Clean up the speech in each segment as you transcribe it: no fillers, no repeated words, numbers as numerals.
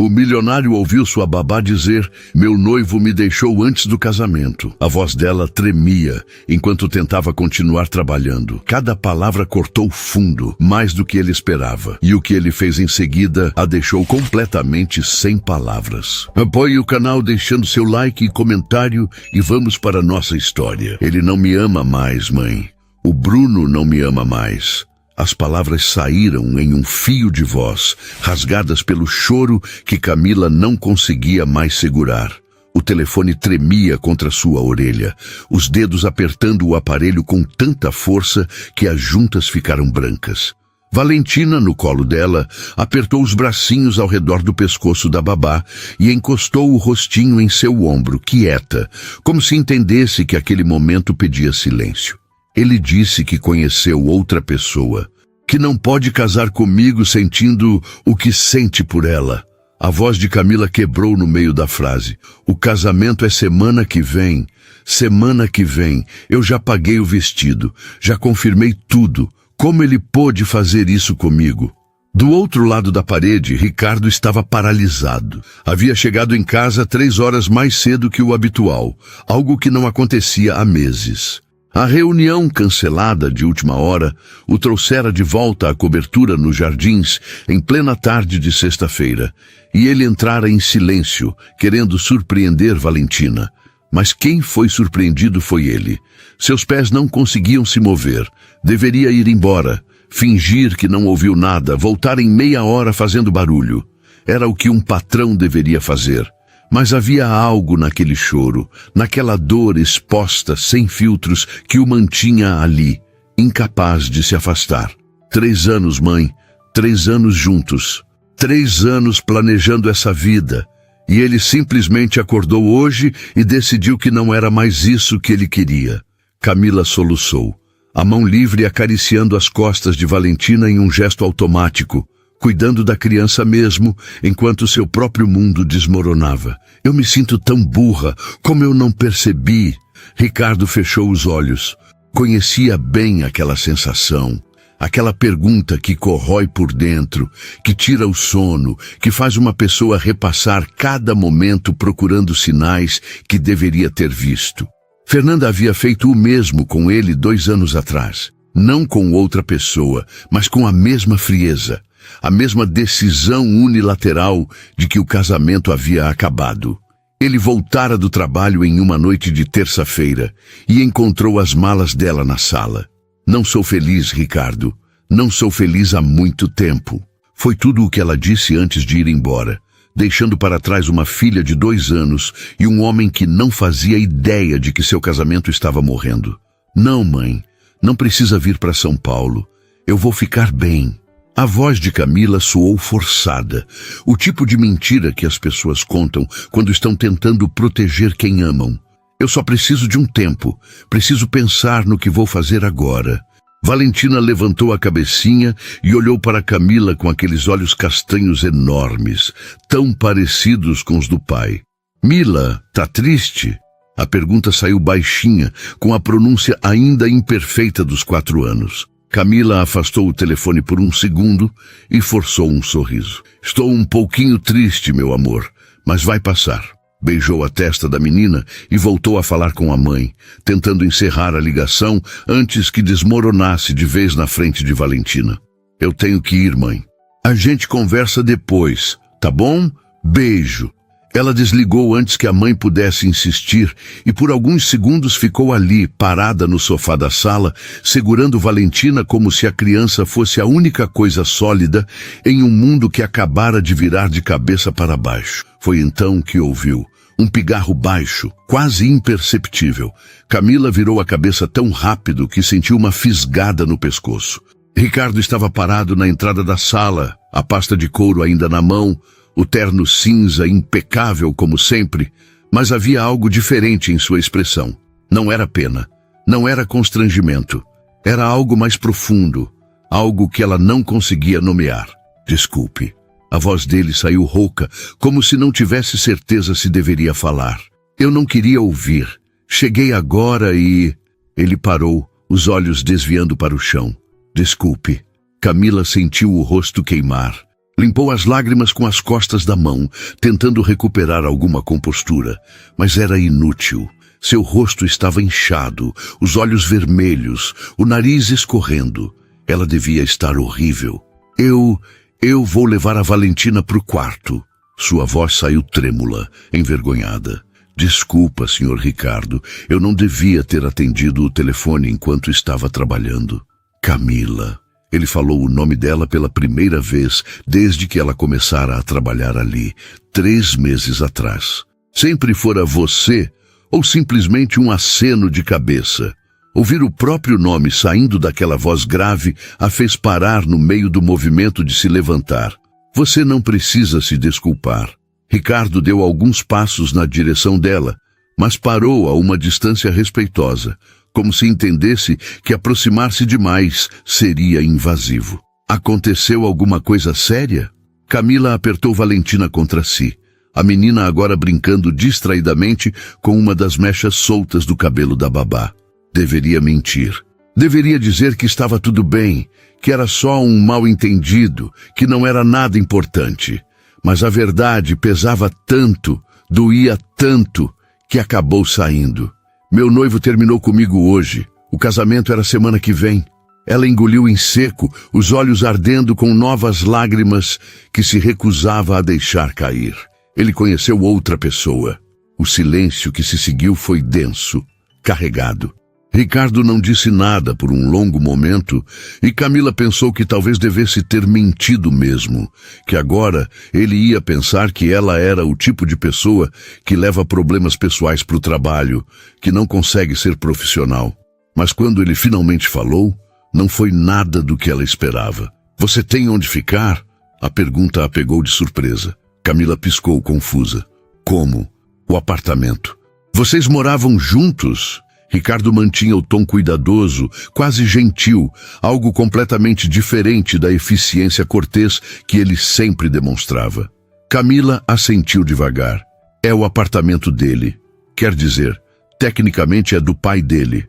O milionário ouviu sua babá dizer: "Meu noivo me deixou antes do casamento." A voz dela tremia enquanto tentava continuar trabalhando. Cada palavra cortou fundo, mais do que ele esperava. E o que ele fez em seguida a deixou completamente sem palavras. Apoie o canal deixando seu like e comentário e vamos para a nossa história. Ele não me ama mais, mãe. O Bruno não me ama mais. As palavras saíram em um fio de voz, rasgadas pelo choro que Camila não conseguia mais segurar. O telefone tremia contra sua orelha, os dedos apertando o aparelho com tanta força que as juntas ficaram brancas. Valentina, no colo dela, apertou os bracinhos ao redor do pescoço da babá e encostou o rostinho em seu ombro, quieta, como se entendesse que aquele momento pedia silêncio. Ele disse que conheceu outra pessoa, que não pode casar comigo sentindo o que sente por ela. A voz de Camila quebrou no meio da frase. O casamento é semana que vem. Semana que vem. Eu já paguei o vestido. Já confirmei tudo. Como ele pôde fazer isso comigo? Do outro lado da parede, Ricardo estava paralisado. Havia chegado em casa 3 horas mais cedo que o habitual, algo que não acontecia há meses. A reunião cancelada de última hora o trouxera de volta à cobertura nos jardins em plena tarde de sexta-feira, e ele entrara em silêncio, querendo surpreender Valentina. Mas quem foi surpreendido foi ele. Seus pés não conseguiam se mover. Deveria ir embora, fingir que não ouviu nada, voltar em meia hora fazendo barulho. Era o que um patrão deveria fazer. Mas havia algo naquele choro, naquela dor exposta, sem filtros, que o mantinha ali, incapaz de se afastar. 3 anos, mãe, 3 anos juntos, 3 anos planejando essa vida, e ele simplesmente acordou hoje e decidiu que não era mais isso que ele queria. Camila soluçou, a mão livre acariciando as costas de Valentina em um gesto automático, cuidando da criança mesmo, enquanto seu próprio mundo desmoronava. Eu me sinto tão burra, como eu não percebi. Ricardo fechou os olhos. Conhecia bem aquela sensação, aquela pergunta que corrói por dentro, que tira o sono, que faz uma pessoa repassar cada momento procurando sinais que deveria ter visto. Fernanda havia feito o mesmo com ele 2 anos atrás. Não com outra pessoa, mas com a mesma frieza. A mesma decisão unilateral de que o casamento havia acabado. Ele voltara do trabalho em uma noite de terça-feira e encontrou as malas dela na sala. Não sou feliz, Ricardo. Não sou feliz há muito tempo. Foi tudo o que ela disse antes de ir embora, deixando para trás uma filha de 2 anos e um homem que não fazia ideia de que seu casamento estava morrendo. Não, mãe, não precisa vir para São Paulo. Eu vou ficar bem. A voz de Camila soou forçada, o tipo de mentira que as pessoas contam quando estão tentando proteger quem amam. Eu só preciso de um tempo, preciso pensar no que vou fazer agora. Valentina levantou a cabecinha e olhou para Camila com aqueles olhos castanhos enormes, tão parecidos com os do pai. Mila, tá triste? A pergunta saiu baixinha, com a pronúncia ainda imperfeita dos 4 anos. Camila afastou o telefone por um segundo e forçou um sorriso. Estou um pouquinho triste, meu amor, mas vai passar. Beijou a testa da menina e voltou a falar com a mãe, tentando encerrar a ligação antes que desmoronasse de vez na frente de Valentina. Eu tenho que ir, mãe. A gente conversa depois, tá bom? Beijo. Ela desligou antes que a mãe pudesse insistir e por alguns segundos ficou ali, parada no sofá da sala, segurando Valentina como se a criança fosse a única coisa sólida em um mundo que acabara de virar de cabeça para baixo. Foi então que ouviu um pigarro baixo, quase imperceptível. Camila virou a cabeça tão rápido que sentiu uma fisgada no pescoço. Ricardo estava parado na entrada da sala, a pasta de couro ainda na mão, o terno cinza impecável como sempre, mas havia algo diferente em sua expressão. Não era pena, não era constrangimento, era algo mais profundo, algo que ela não conseguia nomear. Desculpe. A voz dele saiu rouca, como se não tivesse certeza se deveria falar. Eu não queria ouvir. Cheguei agora e... Ele parou, os olhos desviando para o chão. Desculpe. Camila sentiu o rosto queimar. Limpou as lágrimas com as costas da mão, tentando recuperar alguma compostura, mas era inútil. Seu rosto estava inchado, os olhos vermelhos, o nariz escorrendo. Ela devia estar horrível. Eu vou levar a Valentina para o quarto. Sua voz saiu trêmula, envergonhada. Desculpa, Sr. Ricardo, eu não devia ter atendido o telefone enquanto estava trabalhando. Camila. Ele falou o nome dela pela primeira vez desde que ela começara a trabalhar ali, 3 meses atrás. Sempre fora você ou simplesmente um aceno de cabeça. Ouvir o próprio nome saindo daquela voz grave a fez parar no meio do movimento de se levantar. Você não precisa se desculpar. Ricardo deu alguns passos na direção dela, mas parou a uma distância respeitosa, como se entendesse que aproximar-se demais seria invasivo. Aconteceu alguma coisa séria? Camila apertou Valentina contra si, a menina agora brincando distraidamente com uma das mechas soltas do cabelo da babá. Deveria mentir. Deveria dizer que estava tudo bem, que era só um mal-entendido, que não era nada importante. Mas a verdade pesava tanto, doía tanto, que acabou saindo. Meu noivo terminou comigo hoje. O casamento era semana que vem. Ela engoliu em seco, os olhos ardendo com novas lágrimas que se recusava a deixar cair. Ele conheceu outra pessoa. O silêncio que se seguiu foi denso, carregado. Ricardo não disse nada por um longo momento e Camila pensou que talvez devesse ter mentido mesmo, que agora ele ia pensar que ela era o tipo de pessoa que leva problemas pessoais para o trabalho, que não consegue ser profissional. Mas quando ele finalmente falou, não foi nada do que ela esperava. Você tem onde ficar? A pergunta a pegou de surpresa. Camila piscou confusa. Como? O apartamento. Vocês moravam juntos? Ricardo mantinha o tom cuidadoso, quase gentil, algo completamente diferente da eficiência cortês que ele sempre demonstrava. Camila assentiu devagar. É o apartamento dele. Quer dizer, tecnicamente é do pai dele.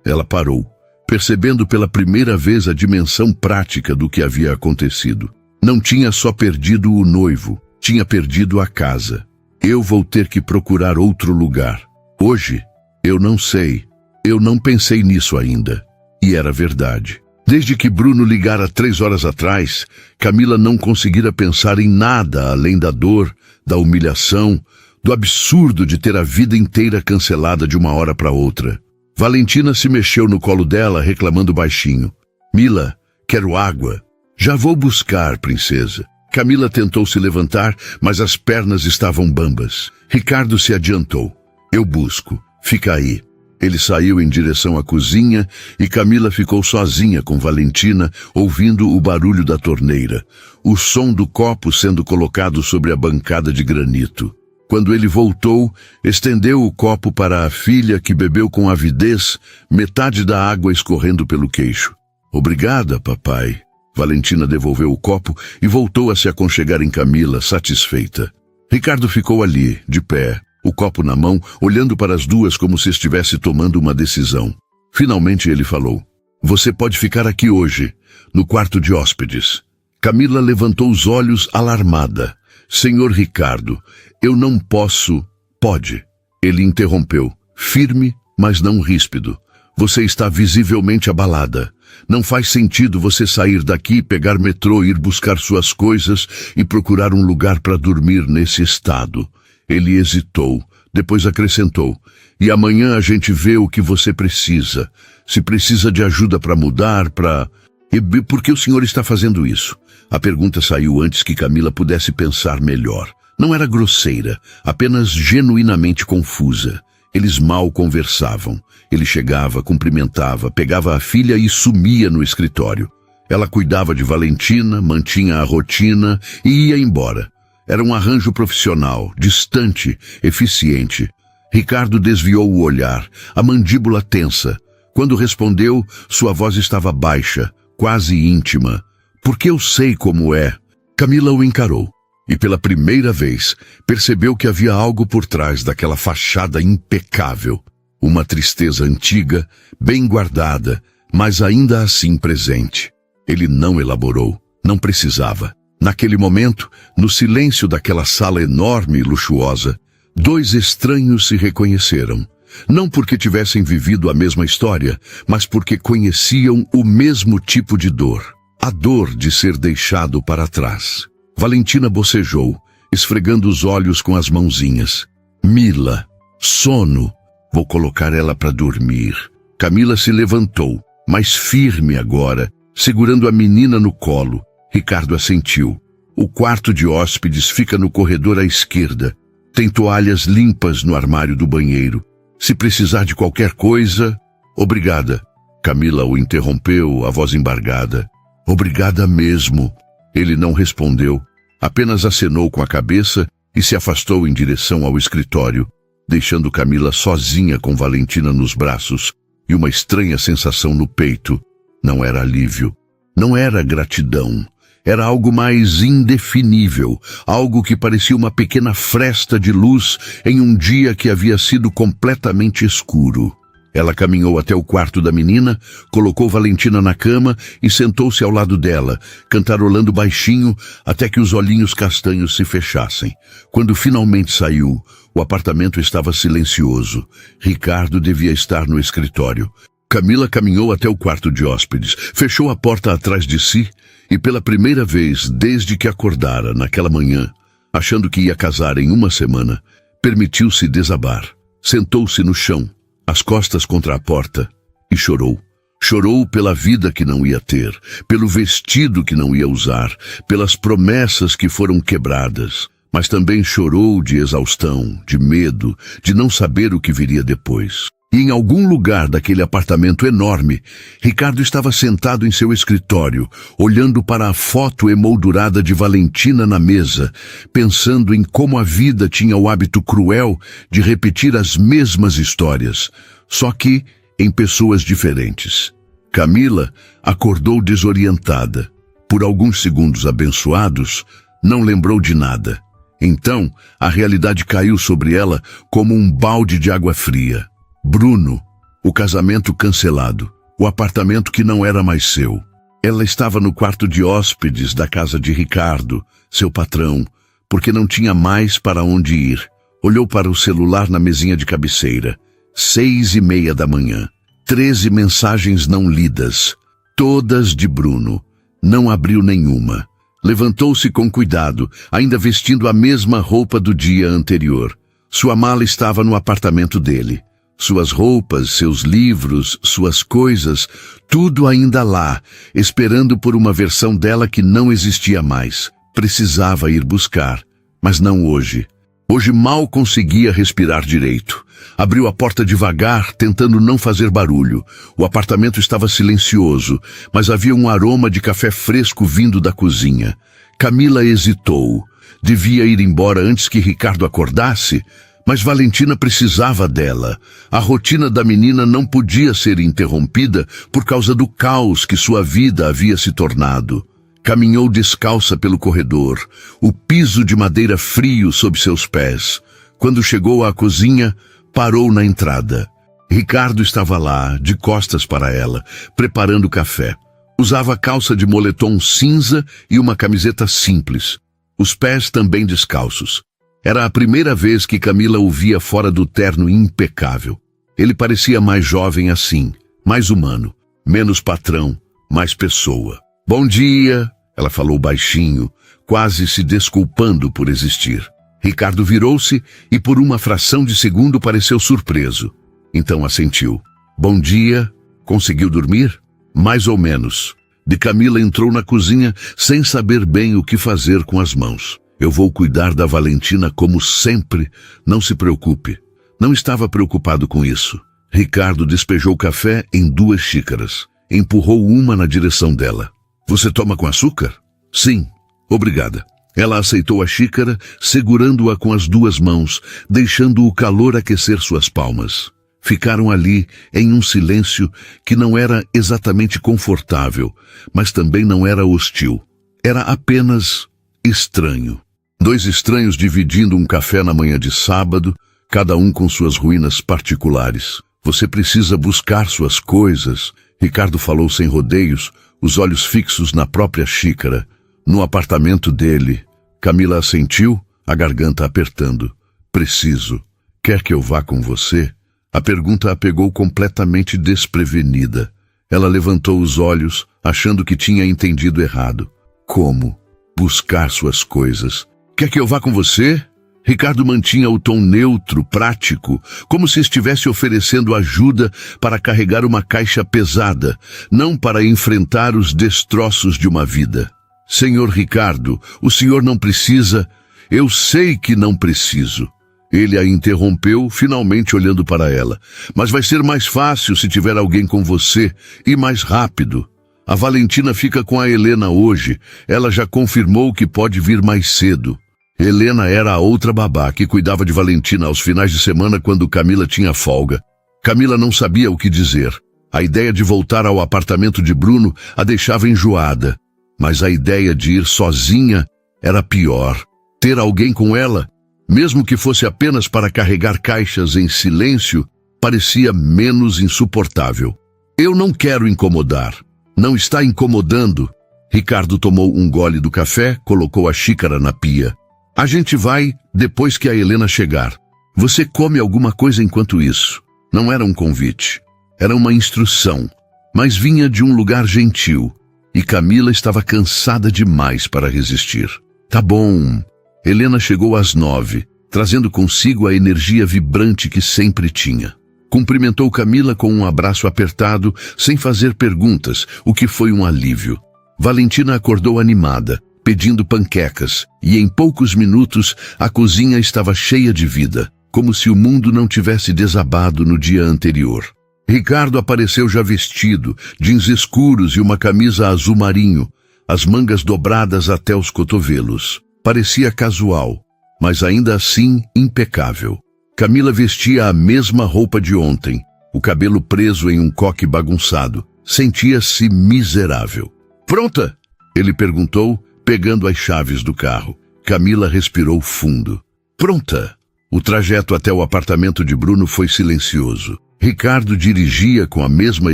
Ela parou, percebendo pela primeira vez a dimensão prática do que havia acontecido. Não tinha só perdido o noivo, tinha perdido a casa. Eu vou ter que procurar outro lugar. Hoje, eu não sei. Eu não pensei nisso ainda. E era verdade. Desde que Bruno ligara 3 horas atrás, Camila não conseguira pensar em nada além da dor, da humilhação, do absurdo de ter a vida inteira cancelada de uma hora para outra. Valentina se mexeu no colo dela, reclamando baixinho. Mila, quero água. Já vou buscar, princesa. Camila tentou se levantar, mas as pernas estavam bambas. Ricardo se adiantou. Eu busco. Fica aí. Ele saiu em direção à cozinha e Camila ficou sozinha com Valentina, ouvindo o barulho da torneira, o som do copo sendo colocado sobre a bancada de granito. Quando ele voltou, estendeu o copo para a filha, que bebeu com avidez, metade da água escorrendo pelo queixo. Obrigada, papai. Valentina devolveu o copo e voltou a se aconchegar em Camila, satisfeita. Ricardo ficou ali, de pé, o copo na mão, olhando para as duas como se estivesse tomando uma decisão. Finalmente ele falou. Você pode ficar aqui hoje, no quarto de hóspedes. Camila levantou os olhos alarmada. Senhor Ricardo, eu não posso... Pode. Ele interrompeu, firme, mas não ríspido. Você está visivelmente abalada. Não faz sentido você sair daqui, pegar metrô, ir buscar suas coisas e procurar um lugar para dormir nesse estado. Ele hesitou, depois acrescentou. E amanhã a gente vê o que você precisa. Se precisa de ajuda para mudar, para... E por que o senhor está fazendo isso? A pergunta saiu antes que Camila pudesse pensar melhor. Não era grosseira, apenas genuinamente confusa. Eles mal conversavam. Ele chegava, cumprimentava, pegava a filha e sumia no escritório. Ela cuidava de Valentina, mantinha a rotina e ia embora. Era um arranjo profissional, distante, eficiente. Ricardo desviou o olhar, a mandíbula tensa. Quando respondeu, sua voz estava baixa, quase íntima. Porque eu sei como é. Camila o encarou. E pela primeira vez, percebeu que havia algo por trás daquela fachada impecável. Uma tristeza antiga, bem guardada, mas ainda assim presente. Ele não elaborou, não precisava. Naquele momento, no silêncio daquela sala enorme e luxuosa, dois estranhos se reconheceram. Não porque tivessem vivido a mesma história, mas porque conheciam o mesmo tipo de dor. A dor de ser deixado para trás. Valentina bocejou, esfregando os olhos com as mãozinhas. Mila, sono. Vou colocar ela para dormir. Camila se levantou, mais firme agora, segurando a menina no colo. Ricardo assentiu. O quarto de hóspedes fica no corredor à esquerda. Tem toalhas limpas no armário do banheiro. Se precisar de qualquer coisa... Obrigada. Camila o interrompeu, a voz embargada. Obrigada mesmo. Ele não respondeu, apenas acenou com a cabeça e se afastou em direção ao escritório, deixando Camila sozinha com Valentina nos braços e uma estranha sensação no peito. Não era alívio, não era gratidão. Era algo mais indefinível, algo que parecia uma pequena fresta de luz em um dia que havia sido completamente escuro. Ela caminhou até o quarto da menina, colocou Valentina na cama e sentou-se ao lado dela, cantarolando baixinho até que os olhinhos castanhos se fechassem. Quando finalmente saiu, o apartamento estava silencioso. Ricardo devia estar no escritório. Camila caminhou até o quarto de hóspedes, fechou a porta atrás de si e pela primeira vez desde que acordara naquela manhã, achando que ia casar em uma semana, permitiu-se desabar. Sentou-se no chão, as costas contra a porta, e chorou. Chorou pela vida que não ia ter, pelo vestido que não ia usar, pelas promessas que foram quebradas. Mas também chorou de exaustão, de medo, de não saber o que viria depois. E em algum lugar daquele apartamento enorme, Ricardo estava sentado em seu escritório, olhando para a foto emoldurada de Valentina na mesa, pensando em como a vida tinha o hábito cruel de repetir as mesmas histórias, só que em pessoas diferentes. Camila acordou desorientada. Por alguns segundos abençoados, não lembrou de nada. Então, a realidade caiu sobre ela como um balde de água fria. Bruno, o casamento cancelado, o apartamento que não era mais seu. Ela estava no quarto de hóspedes da casa de Ricardo, seu patrão, porque não tinha mais para onde ir. Olhou para o celular na mesinha de cabeceira. 6:30 da manhã. 13 mensagens não lidas, todas de Bruno. Não abriu nenhuma. Levantou-se com cuidado, ainda vestindo a mesma roupa do dia anterior. Sua mala estava no apartamento dele. Suas roupas, seus livros, suas coisas, tudo ainda lá, esperando por uma versão dela que não existia mais. Precisava ir buscar, mas não hoje. Hoje mal conseguia respirar direito. Abriu a porta devagar, tentando não fazer barulho. O apartamento estava silencioso, mas havia um aroma de café fresco vindo da cozinha. Camila hesitou. Devia ir embora antes que Ricardo acordasse? Mas Valentina precisava dela. A rotina da menina não podia ser interrompida por causa do caos que sua vida havia se tornado. Caminhou descalça pelo corredor, o piso de madeira frio sob seus pés. Quando chegou à cozinha, parou na entrada. Ricardo estava lá, de costas para ela, preparando café. Usava calça de moletom cinza e uma camiseta simples, os pés também descalços. Era a primeira vez que Camila o via fora do terno impecável. Ele parecia mais jovem assim, mais humano, menos patrão, mais pessoa. Bom dia, ela falou baixinho, quase se desculpando por existir. Ricardo virou-se e por uma fração de segundo pareceu surpreso. Então assentiu. Bom dia, conseguiu dormir? Mais ou menos. De Camila entrou na cozinha sem saber bem o que fazer com as mãos. Eu vou cuidar da Valentina como sempre, não se preocupe. Não estava preocupado com isso. Ricardo despejou café em 2 xícaras. Empurrou uma na direção dela. Você toma com açúcar? Sim, obrigada. Ela aceitou a xícara, segurando-a com as 2 mãos, deixando o calor aquecer suas palmas. Ficaram ali em um silêncio que não era exatamente confortável, mas também não era hostil. Era apenas estranho. 2 estranhos dividindo um café na manhã de sábado, cada um com suas ruínas particulares. Você precisa buscar suas coisas, Ricardo falou sem rodeios, os olhos fixos na própria xícara. No apartamento dele. Camila assentiu, a garganta apertando. Preciso. Quer que eu vá com você? A pergunta a pegou completamente desprevenida. Ela levantou os olhos, achando que tinha entendido errado. Como? Buscar suas coisas. Quer que eu vá com você? Ricardo mantinha o tom neutro, prático, como se estivesse oferecendo ajuda para carregar uma caixa pesada, não para enfrentar os destroços de uma vida. Senhor Ricardo, o senhor não precisa... Eu sei que não preciso. Ele a interrompeu, finalmente olhando para ela. Mas vai ser mais fácil se tiver alguém com você, e mais rápido. A Valentina fica com a Helena hoje. Ela já confirmou que pode vir mais cedo. Helena era a outra babá que cuidava de Valentina aos finais de semana quando Camila tinha folga. Camila não sabia o que dizer. A ideia de voltar ao apartamento de Bruno a deixava enjoada. Mas a ideia de ir sozinha era pior. Ter alguém com ela, mesmo que fosse apenas para carregar caixas em silêncio, parecia menos insuportável. Eu não quero incomodar. Não está incomodando. Ricardo tomou um gole do café, colocou a xícara na pia. A gente vai depois que a Helena chegar. Você come alguma coisa enquanto isso. Não era um convite. Era uma instrução. Mas vinha de um lugar gentil. E Camila estava cansada demais para resistir. Tá bom. Helena chegou às 9, trazendo consigo a energia vibrante que sempre tinha. Cumprimentou Camila com um abraço apertado, sem fazer perguntas, o que foi um alívio. Valentina acordou animada, pedindo panquecas, e em poucos minutos a cozinha estava cheia de vida, como se o mundo não tivesse desabado no dia anterior. Ricardo apareceu já vestido, jeans escuros e uma camisa azul marinho, as mangas dobradas até os cotovelos. Parecia casual, mas ainda assim impecável. Camila vestia a mesma roupa de ontem, o cabelo preso em um coque bagunçado. Sentia-se miserável. Pronta? Ele perguntou, pegando as chaves do carro. Camila respirou fundo. Pronta. O trajeto até o apartamento de Bruno foi silencioso. Ricardo dirigia com a mesma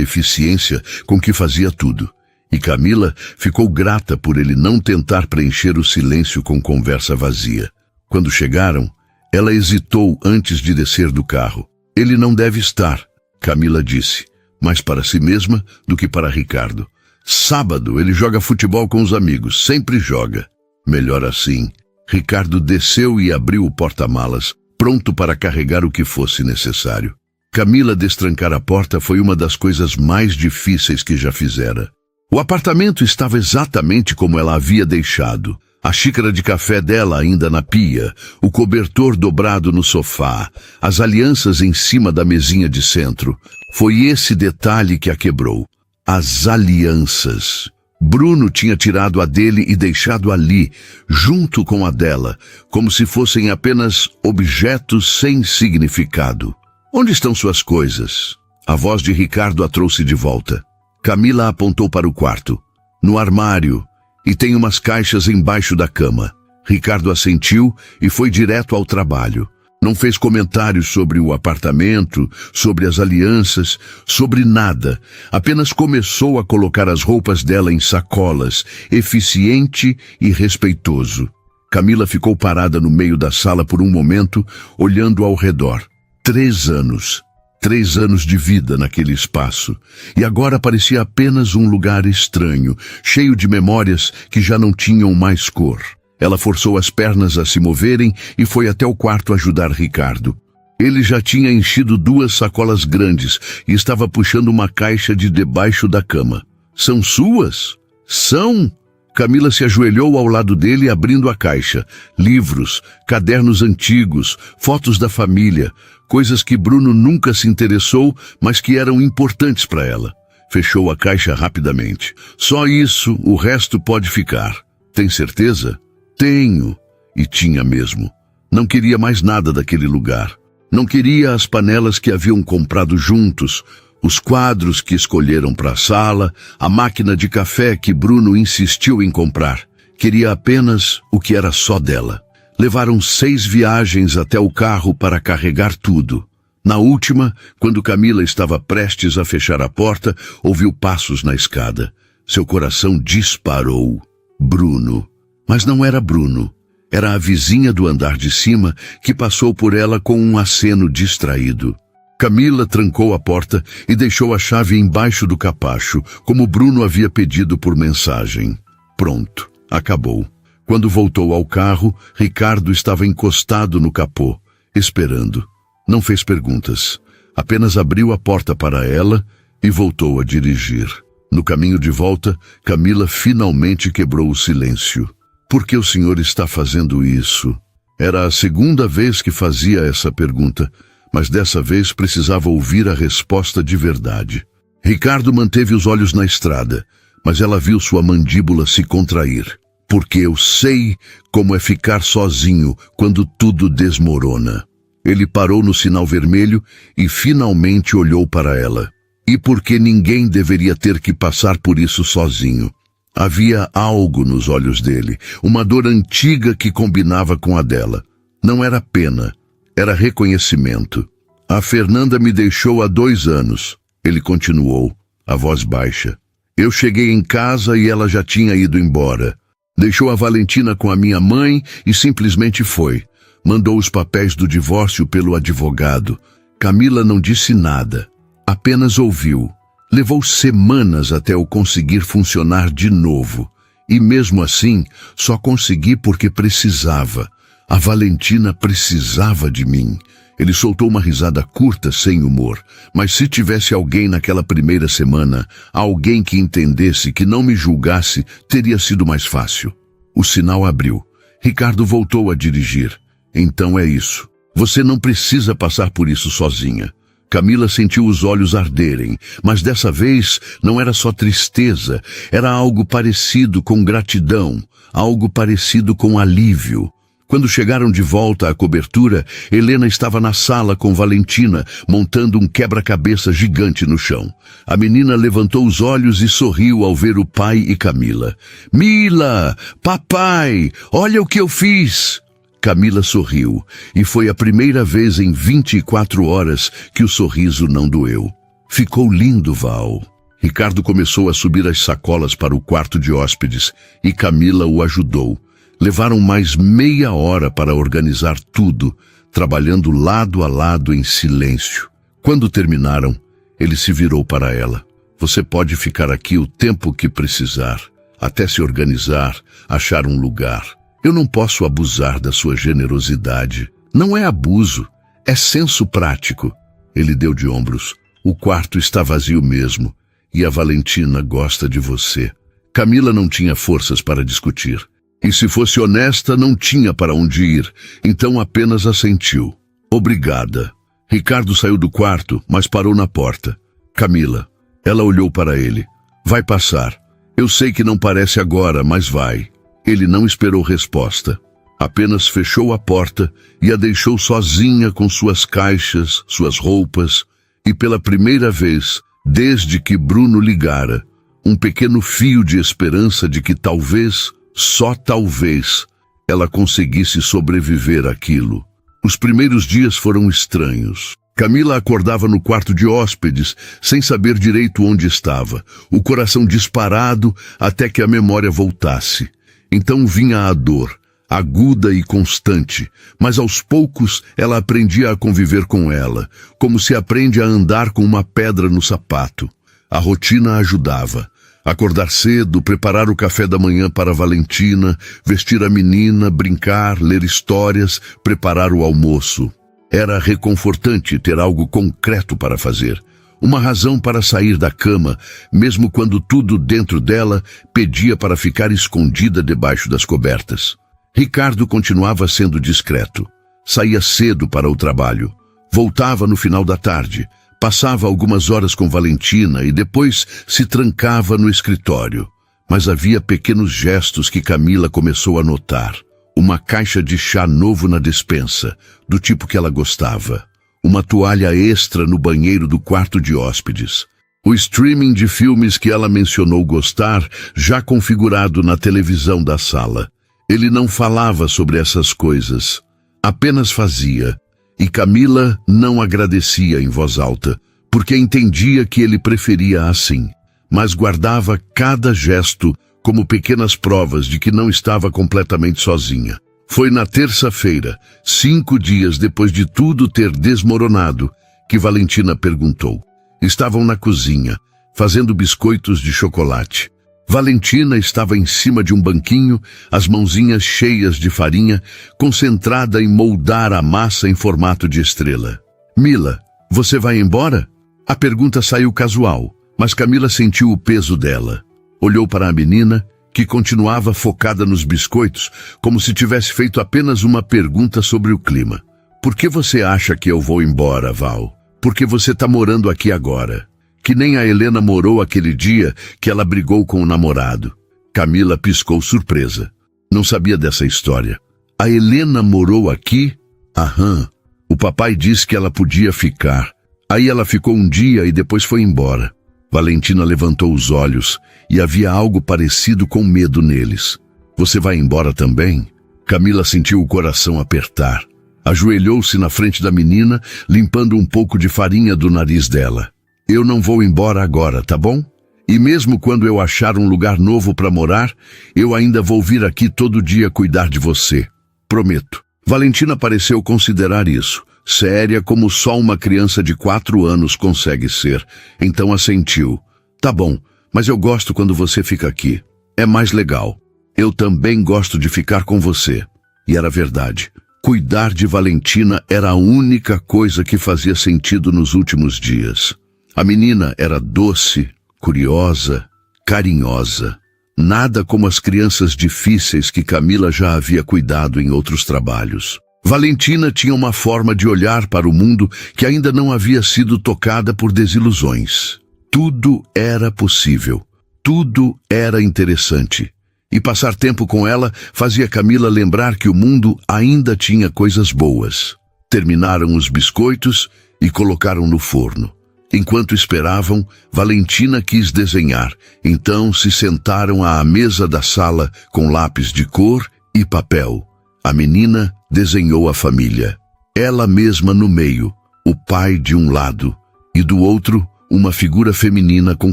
eficiência com que fazia tudo. E Camila ficou grata por ele não tentar preencher o silêncio com conversa vazia. Quando chegaram, ela hesitou antes de descer do carro. Ele não deve estar, Camila disse, mais para si mesma do que para Ricardo. Sábado ele joga futebol com os amigos, sempre joga. Melhor assim. Ricardo desceu e abriu o porta-malas, pronto para carregar o que fosse necessário. Camila destrancar a porta foi uma das coisas mais difíceis que já fizera. O apartamento estava exatamente como ela havia deixado. A xícara de café dela ainda na pia, o cobertor dobrado no sofá, as alianças em cima da mesinha de centro. Foi esse detalhe que a quebrou. As alianças. Bruno tinha tirado a dele e deixado ali, junto com a dela, como se fossem apenas objetos sem significado. Onde estão suas coisas? A voz de Ricardo a trouxe de volta. Camila apontou para o quarto. No armário, e tem umas caixas embaixo da cama. Ricardo assentiu e foi direto ao trabalho. Não fez comentários sobre o apartamento, sobre as alianças, sobre nada. Apenas começou a colocar as roupas dela em sacolas, eficiente e respeitoso. Camila ficou parada no meio da sala por um momento, olhando ao redor. 3 anos. 3 anos de vida naquele espaço. E agora parecia apenas um lugar estranho, cheio de memórias que já não tinham mais cor. Ela forçou as pernas a se moverem e foi até o quarto ajudar Ricardo. Ele já tinha enchido 2 sacolas grandes e estava puxando uma caixa de debaixo da cama. São suas? São? Camila se ajoelhou ao lado dele, abrindo a caixa. Livros, cadernos antigos, fotos da família, coisas que Bruno nunca se interessou, mas que eram importantes para ela. Fechou a caixa rapidamente. Só isso, o resto pode ficar. Tem certeza? Tenho. E tinha mesmo. Não queria mais nada daquele lugar. Não queria as panelas que haviam comprado juntos, os quadros que escolheram para a sala, a máquina de café que Bruno insistiu em comprar. Queria apenas o que era só dela. Levaram 6 viagens até o carro para carregar tudo. Na última, quando Camila estava prestes a fechar a porta, ouviu passos na escada. Seu coração disparou. Bruno. Mas não era Bruno. Era a vizinha do andar de cima que passou por ela com um aceno distraído. Camila trancou a porta e deixou a chave embaixo do capacho, como Bruno havia pedido por mensagem. Pronto, acabou. Quando voltou ao carro, Ricardo estava encostado no capô, esperando. Não fez perguntas. Apenas abriu a porta para ela e voltou a dirigir. No caminho de volta, Camila finalmente quebrou o silêncio. Por que o senhor está fazendo isso? Era a segunda vez que fazia essa pergunta, mas dessa vez precisava ouvir a resposta de verdade. Ricardo manteve os olhos na estrada, mas ela viu sua mandíbula se contrair. Porque eu sei como é ficar sozinho quando tudo desmorona. Ele parou no sinal vermelho e finalmente olhou para ela. E porque ninguém deveria ter que passar por isso sozinho. Havia algo nos olhos dele, uma dor antiga que combinava com a dela. Não era pena, era reconhecimento. A Fernanda me deixou há 2 anos, ele continuou, a voz baixa. Eu cheguei em casa e ela já tinha ido embora. Deixou a Valentina com a minha mãe e simplesmente foi. Mandou os papéis do divórcio pelo advogado. Camila não disse nada, apenas ouviu. Levou semanas até eu conseguir funcionar de novo. E mesmo assim, só consegui porque precisava. A Valentina precisava de mim. Ele soltou uma risada curta, sem humor. Mas se tivesse alguém naquela primeira semana, alguém que entendesse, que não me julgasse, teria sido mais fácil. O sinal abriu. Ricardo voltou a dirigir. Então é isso. Você não precisa passar por isso sozinha. Camila sentiu os olhos arderem, mas dessa vez não era só tristeza, era algo parecido com gratidão, algo parecido com alívio. Quando chegaram de volta à cobertura, Helena estava na sala com Valentina, montando um quebra-cabeça gigante no chão. A menina levantou os olhos e sorriu ao ver o pai e Camila. Mila! Papai! Olha o que eu fiz! Camila sorriu, e foi a primeira vez em 24 horas que o sorriso não doeu. Ficou lindo, Val. Ricardo começou a subir as sacolas para o quarto de hóspedes, e Camila o ajudou. Levaram mais meia hora para organizar tudo, trabalhando lado a lado em silêncio. Quando terminaram, ele se virou para ela. Você pode ficar aqui o tempo que precisar, até se organizar, achar um lugar. Eu não posso abusar da sua generosidade. Não é abuso, é senso prático. Ele deu de ombros. O quarto está vazio mesmo, e a Valentina gosta de você. Camila não tinha forças para discutir. E se fosse honesta, não tinha para onde ir, então apenas assentiu. Obrigada. Ricardo saiu do quarto, mas parou na porta. Camila. Ela olhou para ele. Vai passar. Eu sei que não parece agora, mas vai. Ele não esperou resposta. Apenas fechou a porta e a deixou sozinha com suas caixas, suas roupas, e pela primeira vez, desde que Bruno ligara, um pequeno fio de esperança de que talvez, só talvez, ela conseguisse sobreviver àquilo. Os primeiros dias foram estranhos. Camila acordava no quarto de hóspedes, sem saber direito onde estava, o coração disparado até que a memória voltasse. Então vinha a dor, aguda e constante, mas aos poucos ela aprendia a conviver com ela, como se aprende a andar com uma pedra no sapato. A rotina ajudava. Acordar cedo, preparar o café da manhã para Valentina, vestir a menina, brincar, ler histórias, preparar o almoço. Era reconfortante ter algo concreto para fazer. Uma razão para sair da cama, mesmo quando tudo dentro dela pedia para ficar escondida debaixo das cobertas. Ricardo continuava sendo discreto. Saía cedo para o trabalho. Voltava no final da tarde. Passava algumas horas com Valentina e depois se trancava no escritório. Mas havia pequenos gestos que Camila começou a notar. Uma caixa de chá novo na despensa, do tipo que ela gostava. Uma toalha extra no banheiro do quarto de hóspedes. O streaming de filmes que ela mencionou gostar, já configurado na televisão da sala. Ele não falava sobre essas coisas, apenas fazia. E Camila não agradecia em voz alta, porque entendia que ele preferia assim, mas guardava cada gesto como pequenas provas de que não estava completamente sozinha. Foi na terça-feira, 5 dias depois de tudo ter desmoronado, que Valentina perguntou. Estavam na cozinha, fazendo biscoitos de chocolate. Valentina estava em cima de um banquinho, as mãozinhas cheias de farinha, concentrada em moldar a massa em formato de estrela. Mila, você vai embora? A pergunta saiu casual, mas Camila sentiu o peso dela. Olhou para a menina, que continuava focada nos biscoitos, como se tivesse feito apenas uma pergunta sobre o clima. Por que você acha que eu vou embora, Val? Porque você está morando aqui agora. Que nem a Helena morou aquele dia que ela brigou com o namorado. Camila piscou surpresa. Não sabia dessa história. A Helena morou aqui? Aham. O papai disse que ela podia ficar. Aí ela ficou um dia e depois foi embora. Valentina levantou os olhos e havia algo parecido com medo neles. Você vai embora também? Camila sentiu o coração apertar. Ajoelhou-se na frente da menina, limpando um pouco de farinha do nariz dela. Eu não vou embora agora, tá bom? E mesmo quando eu achar um lugar novo para morar, eu ainda vou vir aqui todo dia cuidar de você. Prometo. Valentina pareceu considerar isso, séria como só uma criança de 4 anos consegue ser. Então assentiu. Tá bom, mas eu gosto quando você fica aqui. É mais legal. Eu também gosto de ficar com você. E era verdade. Cuidar de Valentina era a única coisa que fazia sentido nos últimos dias. A menina era doce, curiosa, carinhosa. Nada como as crianças difíceis que Camila já havia cuidado em outros trabalhos. Valentina tinha uma forma de olhar para o mundo que ainda não havia sido tocada por desilusões. Tudo era possível. Tudo era interessante. E passar tempo com ela fazia Camila lembrar que o mundo ainda tinha coisas boas. Terminaram os biscoitos e colocaram no forno. Enquanto esperavam, Valentina quis desenhar. Então se sentaram à mesa da sala com lápis de cor e papel. A menina desenhou a família. Ela mesma no meio, o pai de um lado, e do outro, uma figura feminina com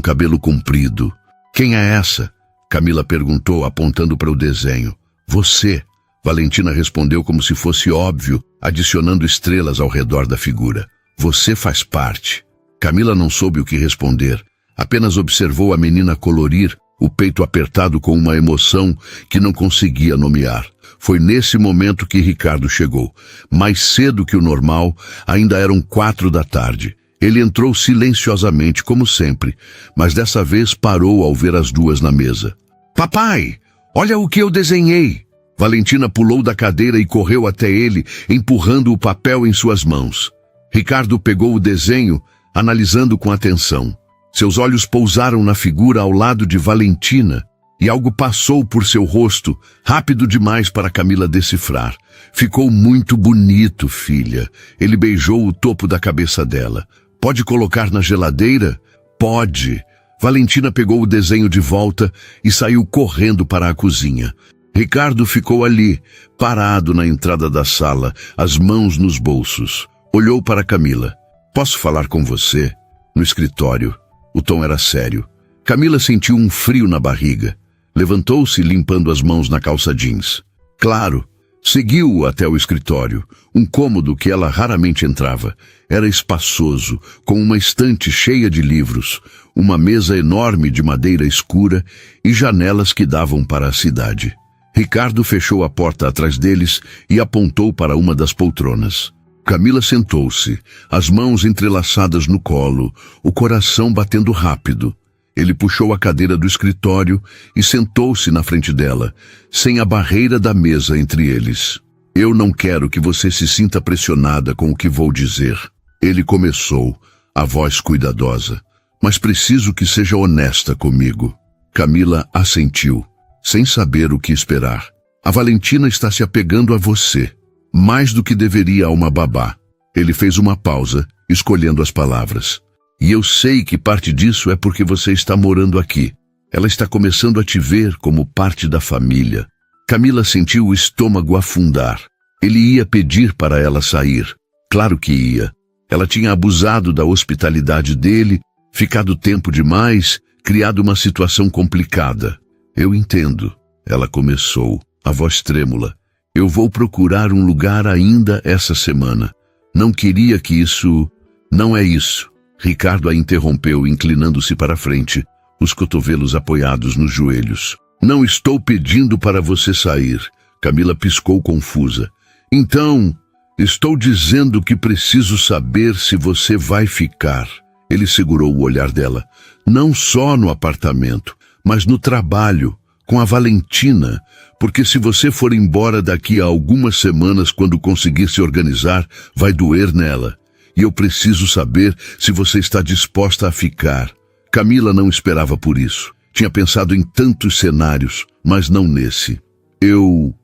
cabelo comprido. Quem é essa? Camila perguntou, apontando para o desenho. Você, Valentina respondeu como se fosse óbvio, adicionando estrelas ao redor da figura. Você faz parte. Camila não soube o que responder. Apenas observou a menina colorir, o peito apertado com uma emoção que não conseguia nomear. Foi nesse momento que Ricardo chegou. Mais cedo que o normal, ainda eram 4 da tarde. Ele entrou silenciosamente, como sempre, mas dessa vez parou ao ver as duas na mesa. Papai, olha o que eu desenhei! Valentina pulou da cadeira e correu até ele, empurrando o papel em suas mãos. Ricardo pegou o desenho, analisando com atenção. Seus olhos pousaram na figura ao lado de Valentina, e algo passou por seu rosto, rápido demais para Camila decifrar. Ficou muito bonito, filha. Ele beijou o topo da cabeça dela. Pode colocar na geladeira? Pode. Valentina pegou o desenho de volta e saiu correndo para a cozinha. Ricardo ficou ali, parado na entrada da sala, as mãos nos bolsos. Olhou para Camila. Posso falar com você? No escritório. O tom era sério. Camila sentiu um frio na barriga. Levantou-se limpando as mãos na calça jeans. Claro. Seguiu-o até o escritório, um cômodo que ela raramente entrava. Era espaçoso, com uma estante cheia de livros, uma mesa enorme de madeira escura e janelas que davam para a cidade. Ricardo fechou a porta atrás deles e apontou para uma das poltronas. Camila sentou-se, as mãos entrelaçadas no colo, o coração batendo rápido. Ele puxou a cadeira do escritório e sentou-se na frente dela, sem a barreira da mesa entre eles. Eu não quero que você se sinta pressionada com o que vou dizer. Ele começou, a voz cuidadosa. Mas preciso que seja honesta comigo. Camila assentiu, sem saber o que esperar. A Valentina está se apegando a você, mais do que deveria a uma babá. Ele fez uma pausa, escolhendo as palavras. E eu sei que parte disso é porque você está morando aqui. Ela está começando a te ver como parte da família. Camila sentiu o estômago afundar. Ele ia pedir para ela sair. Claro que ia. Ela tinha abusado da hospitalidade dele, ficado tempo demais, criado uma situação complicada. Eu entendo, ela começou, a voz trêmula. Eu vou procurar um lugar ainda essa semana. Não queria que isso... Não é isso. Ricardo a interrompeu, inclinando-se para a frente, os cotovelos apoiados nos joelhos. Não estou pedindo para você sair. Camila piscou confusa. Então, estou dizendo que preciso saber se você vai ficar. Ele segurou o olhar dela. Não só no apartamento, mas no trabalho, com a Valentina, porque se você for embora daqui a algumas semanas, quando conseguir se organizar, vai doer nela. E eu preciso saber se você está disposta a ficar. Camila não esperava por isso. Tinha pensado em tantos cenários, mas não nesse. Eu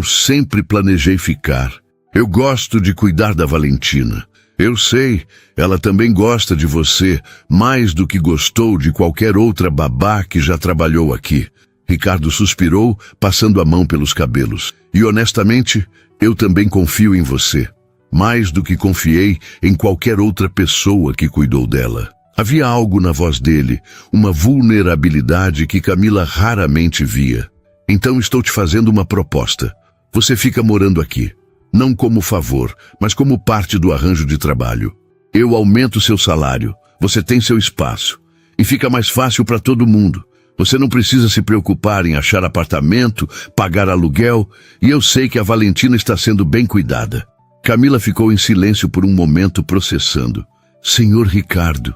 sempre planejei ficar. Eu gosto de cuidar da Valentina. Eu sei, ela também gosta de você, mais do que gostou de qualquer outra babá que já trabalhou aqui. Ricardo suspirou, passando a mão pelos cabelos. E honestamente, eu também confio em você. Mais do que confiei em qualquer outra pessoa que cuidou dela. Havia algo na voz dele, uma vulnerabilidade que Camila raramente via. Então estou te fazendo uma proposta. Você fica morando aqui. Não como favor, mas como parte do arranjo de trabalho. Eu aumento seu salário. Você tem seu espaço. E fica mais fácil para todo mundo. Você não precisa se preocupar em achar apartamento, pagar aluguel, e eu sei que a Valentina está sendo bem cuidada. Camila ficou em silêncio por um momento, processando. Senhor Ricardo,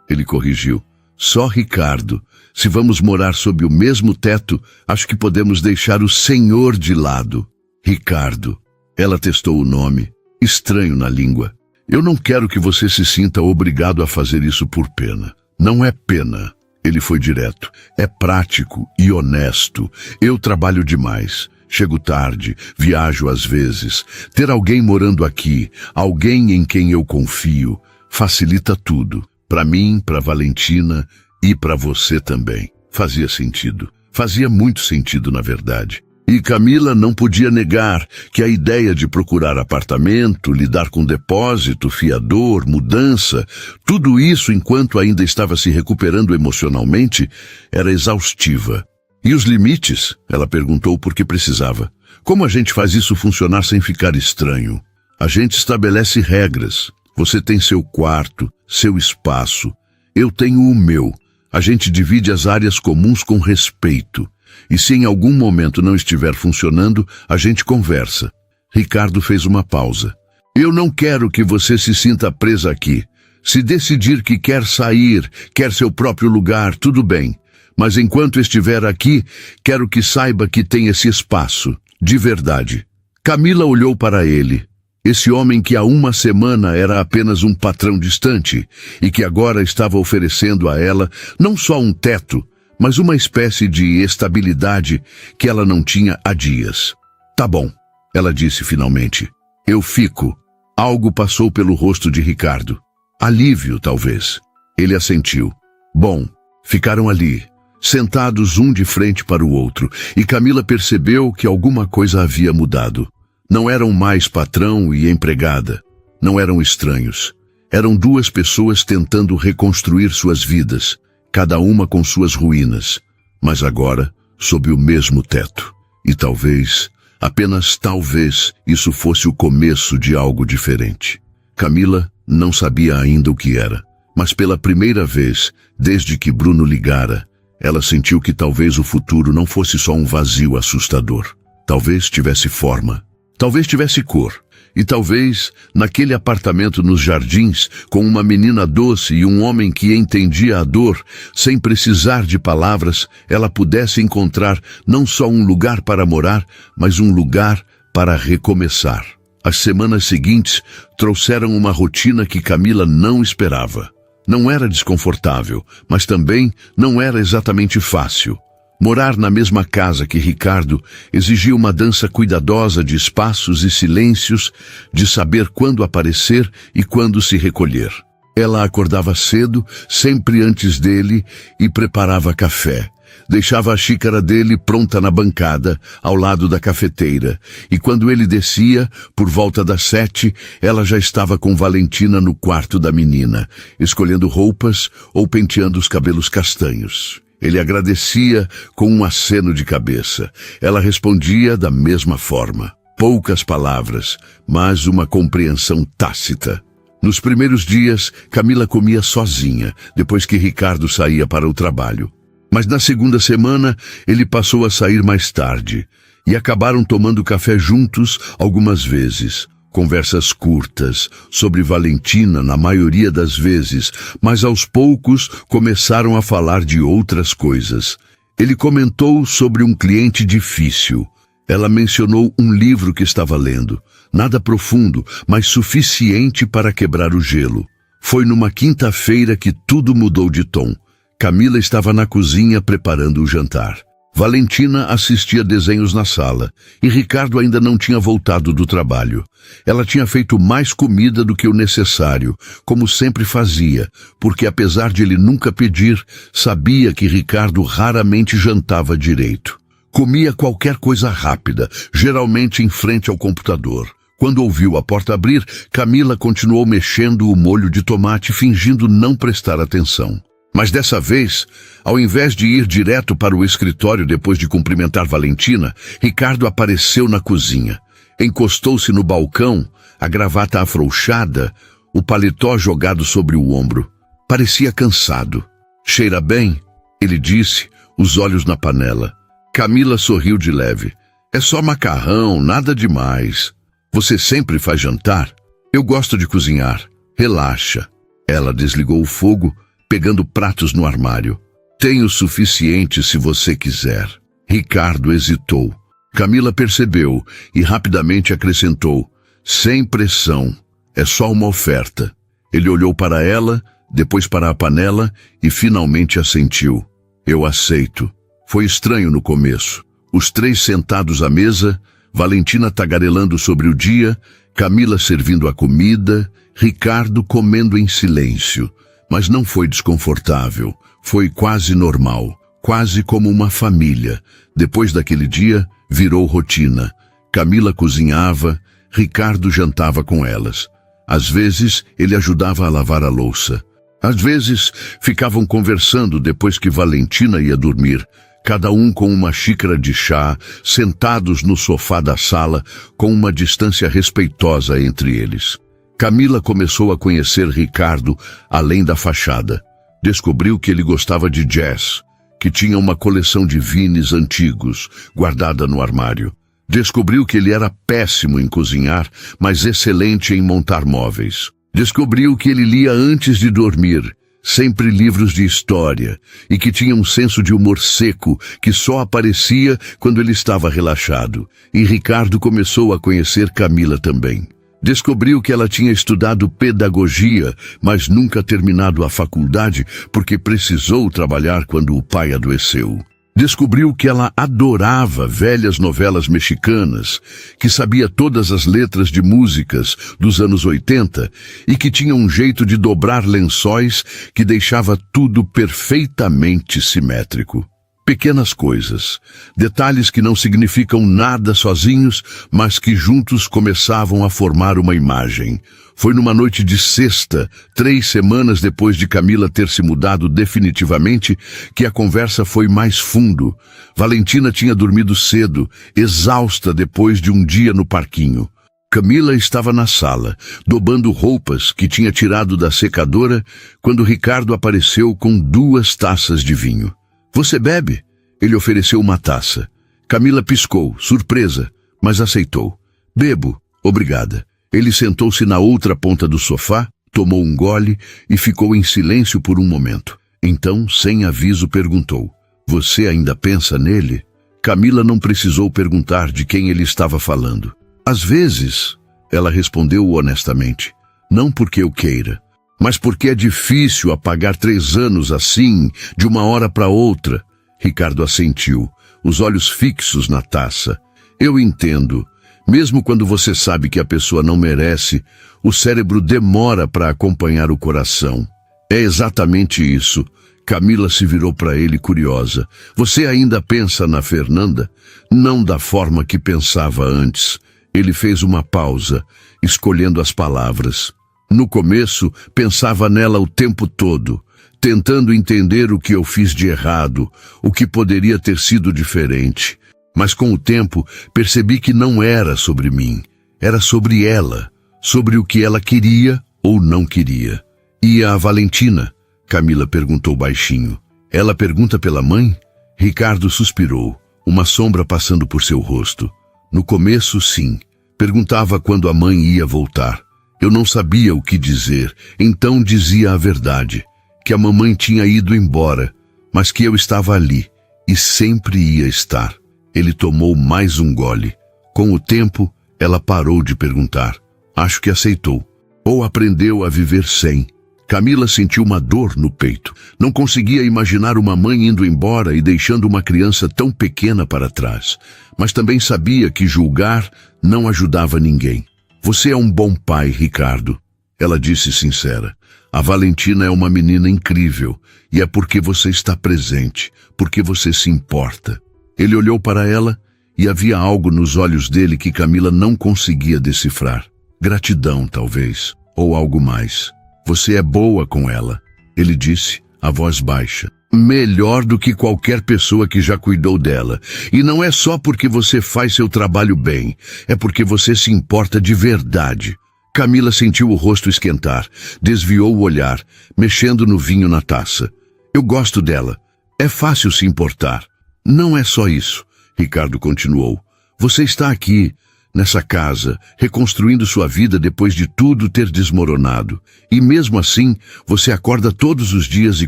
ele corrigiu. Só Ricardo. Se vamos morar sob o mesmo teto, acho que podemos deixar o senhor de lado. Ricardo. Ela testou o nome, estranho na língua. Eu não quero que você se sinta obrigado a fazer isso por pena. Não é pena. Ele foi direto. É prático e honesto. Eu trabalho demais. Chego tarde, viajo às vezes. Ter alguém morando aqui, alguém em quem eu confio, facilita tudo. Para mim, para Valentina e para você também. Fazia sentido. Fazia muito sentido, na verdade. E Camila não podia negar que a ideia de procurar apartamento, lidar com depósito, fiador, mudança, tudo isso enquanto ainda estava se recuperando emocionalmente, era exaustiva. E os limites? Ela perguntou porque precisava. Como a gente faz isso funcionar sem ficar estranho? A gente estabelece regras. Você tem seu quarto, seu espaço. Eu tenho o meu. A gente divide as áreas comuns com respeito. E se em algum momento não estiver funcionando, a gente conversa. Ricardo fez uma pausa. Eu não quero que você se sinta presa aqui. Se decidir que quer sair, quer seu próprio lugar, tudo bem. Mas enquanto estiver aqui, quero que saiba que tem esse espaço, de verdade. Camila olhou para ele. Esse homem que há uma semana era apenas um patrão distante e que agora estava oferecendo a ela não só um teto, mas uma espécie de estabilidade que ela não tinha há dias. Tá bom, ela disse finalmente. Eu fico. Algo passou pelo rosto de Ricardo. Alívio, talvez. Ele assentiu. Bom, ficaram ali, sentados um de frente para o outro, e Camila percebeu que alguma coisa havia mudado. Não eram mais patrão e empregada. Não eram estranhos. Eram duas pessoas tentando reconstruir suas vidas, cada uma com suas ruínas, mas agora sob o mesmo teto. E talvez, apenas talvez, isso fosse o começo de algo diferente. Camila não sabia ainda o que era, mas pela primeira vez, desde que Bruno ligara, ela sentiu que talvez o futuro não fosse só um vazio assustador. Talvez tivesse forma, talvez tivesse cor. E talvez, naquele apartamento nos jardins, com uma menina doce e um homem que entendia a dor, sem precisar de palavras, ela pudesse encontrar não só um lugar para morar, mas um lugar para recomeçar. As semanas seguintes trouxeram uma rotina que Camila não esperava. Não era desconfortável, mas também não era exatamente fácil. Morar na mesma casa que Ricardo exigia uma dança cuidadosa de espaços e silêncios, de saber quando aparecer e quando se recolher. Ela acordava cedo, sempre antes dele, e preparava café. Deixava a xícara dele pronta na bancada, ao lado da cafeteira, e quando ele descia, por volta das 7, ela já estava com Valentina no quarto da menina, escolhendo roupas ou penteando os cabelos castanhos. Ele agradecia com um aceno de cabeça. Ela respondia da mesma forma. Poucas palavras, mas uma compreensão tácita. Nos primeiros dias, Camila comia sozinha, depois que Ricardo saía para o trabalho. Mas na segunda semana, ele passou a sair mais tarde, e acabaram tomando café juntos algumas vezes. Conversas curtas, sobre Valentina na maioria das vezes, mas aos poucos começaram a falar de outras coisas. Ele comentou sobre um cliente difícil. Ela mencionou um livro que estava lendo. Nada profundo, mas suficiente para quebrar o gelo. Foi numa quinta-feira que tudo mudou de tom. Camila estava na cozinha preparando o jantar. Valentina assistia desenhos na sala, e Ricardo ainda não tinha voltado do trabalho. Ela tinha feito mais comida do que o necessário, como sempre fazia, porque apesar de ele nunca pedir, sabia que Ricardo raramente jantava direito. Comia qualquer coisa rápida, geralmente em frente ao computador. Quando ouviu a porta abrir, Camila continuou mexendo o molho de tomate, fingindo não prestar atenção. Mas dessa vez, ao invés de ir direto para o escritório depois de cumprimentar Valentina, Ricardo apareceu na cozinha. Encostou-se no balcão, a gravata afrouxada, o paletó jogado sobre o ombro. Parecia cansado. "Cheira bem?" ele disse, os olhos na panela. Camila sorriu de leve. "É só macarrão, nada demais. Você sempre faz jantar?" "Eu gosto de cozinhar. Relaxa." Ela desligou o fogo, pegando pratos no armário. "Tenho o suficiente se você quiser." Ricardo hesitou. Camila percebeu e rapidamente acrescentou: "Sem pressão. É só uma oferta." Ele olhou para ela, depois para a panela e finalmente assentiu. "Eu aceito." Foi estranho no começo. Os três sentados à mesa, Valentina tagarelando sobre o dia, Camila servindo a comida, Ricardo comendo em silêncio. Mas não foi desconfortável, foi quase normal, quase como uma família. Depois daquele dia, virou rotina. Camila cozinhava, Ricardo jantava com elas. Às vezes, ele ajudava a lavar a louça. Às vezes, ficavam conversando depois que Valentina ia dormir, cada um com uma xícara de chá, sentados no sofá da sala, com uma distância respeitosa entre eles. Camila começou a conhecer Ricardo além da fachada. Descobriu que ele gostava de jazz, que tinha uma coleção de vinis antigos, guardada no armário. Descobriu que ele era péssimo em cozinhar, mas excelente em montar móveis. Descobriu que ele lia antes de dormir, sempre livros de história, e que tinha um senso de humor seco que só aparecia quando ele estava relaxado. E Ricardo começou a conhecer Camila também. Descobriu que ela tinha estudado pedagogia, mas nunca terminado a faculdade porque precisou trabalhar quando o pai adoeceu. Descobriu que ela adorava velhas novelas mexicanas, que sabia todas as letras de músicas dos anos 80 e que tinha um jeito de dobrar lençóis que deixava tudo perfeitamente simétrico. Pequenas coisas, detalhes que não significam nada sozinhos, mas que juntos começavam a formar uma imagem. Foi numa noite de sexta, 3 semanas depois de Camila ter se mudado definitivamente, que a conversa foi mais fundo. Valentina tinha dormido cedo, exausta depois de um dia no parquinho. Camila estava na sala, dobando roupas que tinha tirado da secadora, quando Ricardo apareceu com 2 taças de vinho. "Você bebe?" Ele ofereceu uma taça. Camila piscou, surpresa, mas aceitou. "Bebo, obrigada." Ele sentou-se na outra ponta do sofá, tomou um gole e ficou em silêncio por um momento. Então, sem aviso, perguntou: "Você ainda pensa nele?" Camila não precisou perguntar de quem ele estava falando. "Às vezes," ela respondeu honestamente, "não porque eu queira, mas porque é difícil apagar 3 anos assim, de uma hora para outra." Ricardo assentiu, os olhos fixos na taça. "Eu entendo. Mesmo quando você sabe que a pessoa não merece, o cérebro demora para acompanhar o coração." "É exatamente isso." Camila se virou para ele curiosa. "Você ainda pensa na Fernanda?" "Não da forma que pensava antes." Ele fez uma pausa, escolhendo as palavras. "No começo, pensava nela o tempo todo. tentando entender o que eu fiz de errado, o que poderia ter sido diferente. Mas com o tempo, percebi que não era sobre mim, era sobre ela, sobre o que ela queria ou não queria. E a Valentina? Camila perguntou baixinho. Ela pergunta pela mãe? Ricardo suspirou, uma sombra passando por seu rosto. No começo, sim. Perguntava quando a mãe ia voltar. Eu não sabia o que dizer, então dizia a verdade, que a mamãe tinha ido embora, mas que eu estava ali e sempre ia estar. Ele tomou mais um gole. Com o tempo, ela parou de perguntar. Acho que aceitou. Ou aprendeu a viver sem. Camila sentiu uma dor no peito. Não conseguia imaginar uma mãe indo embora e deixando uma criança tão pequena para trás. Mas também sabia que julgar não ajudava ninguém. Você é um bom pai, Ricardo. Ela disse sincera. A Valentina é uma menina incrível. E é porque você está presente, porque você se importa. Ele olhou para ela e havia algo nos olhos dele que Camila não conseguia decifrar. Gratidão, talvez, ou algo mais. Você é boa com ela, ele disse, a voz baixa. Melhor do que qualquer pessoa que já cuidou dela. E não é só porque você faz seu trabalho bem, é porque você se importa de verdade. Camila sentiu o rosto esquentar, desviou o olhar, mexendo no vinho na taça. Eu gosto dela. É fácil se importar. Não é só isso, Ricardo continuou. Você está aqui, nessa casa, reconstruindo sua vida depois de tudo ter desmoronado. E mesmo assim, você acorda todos os dias e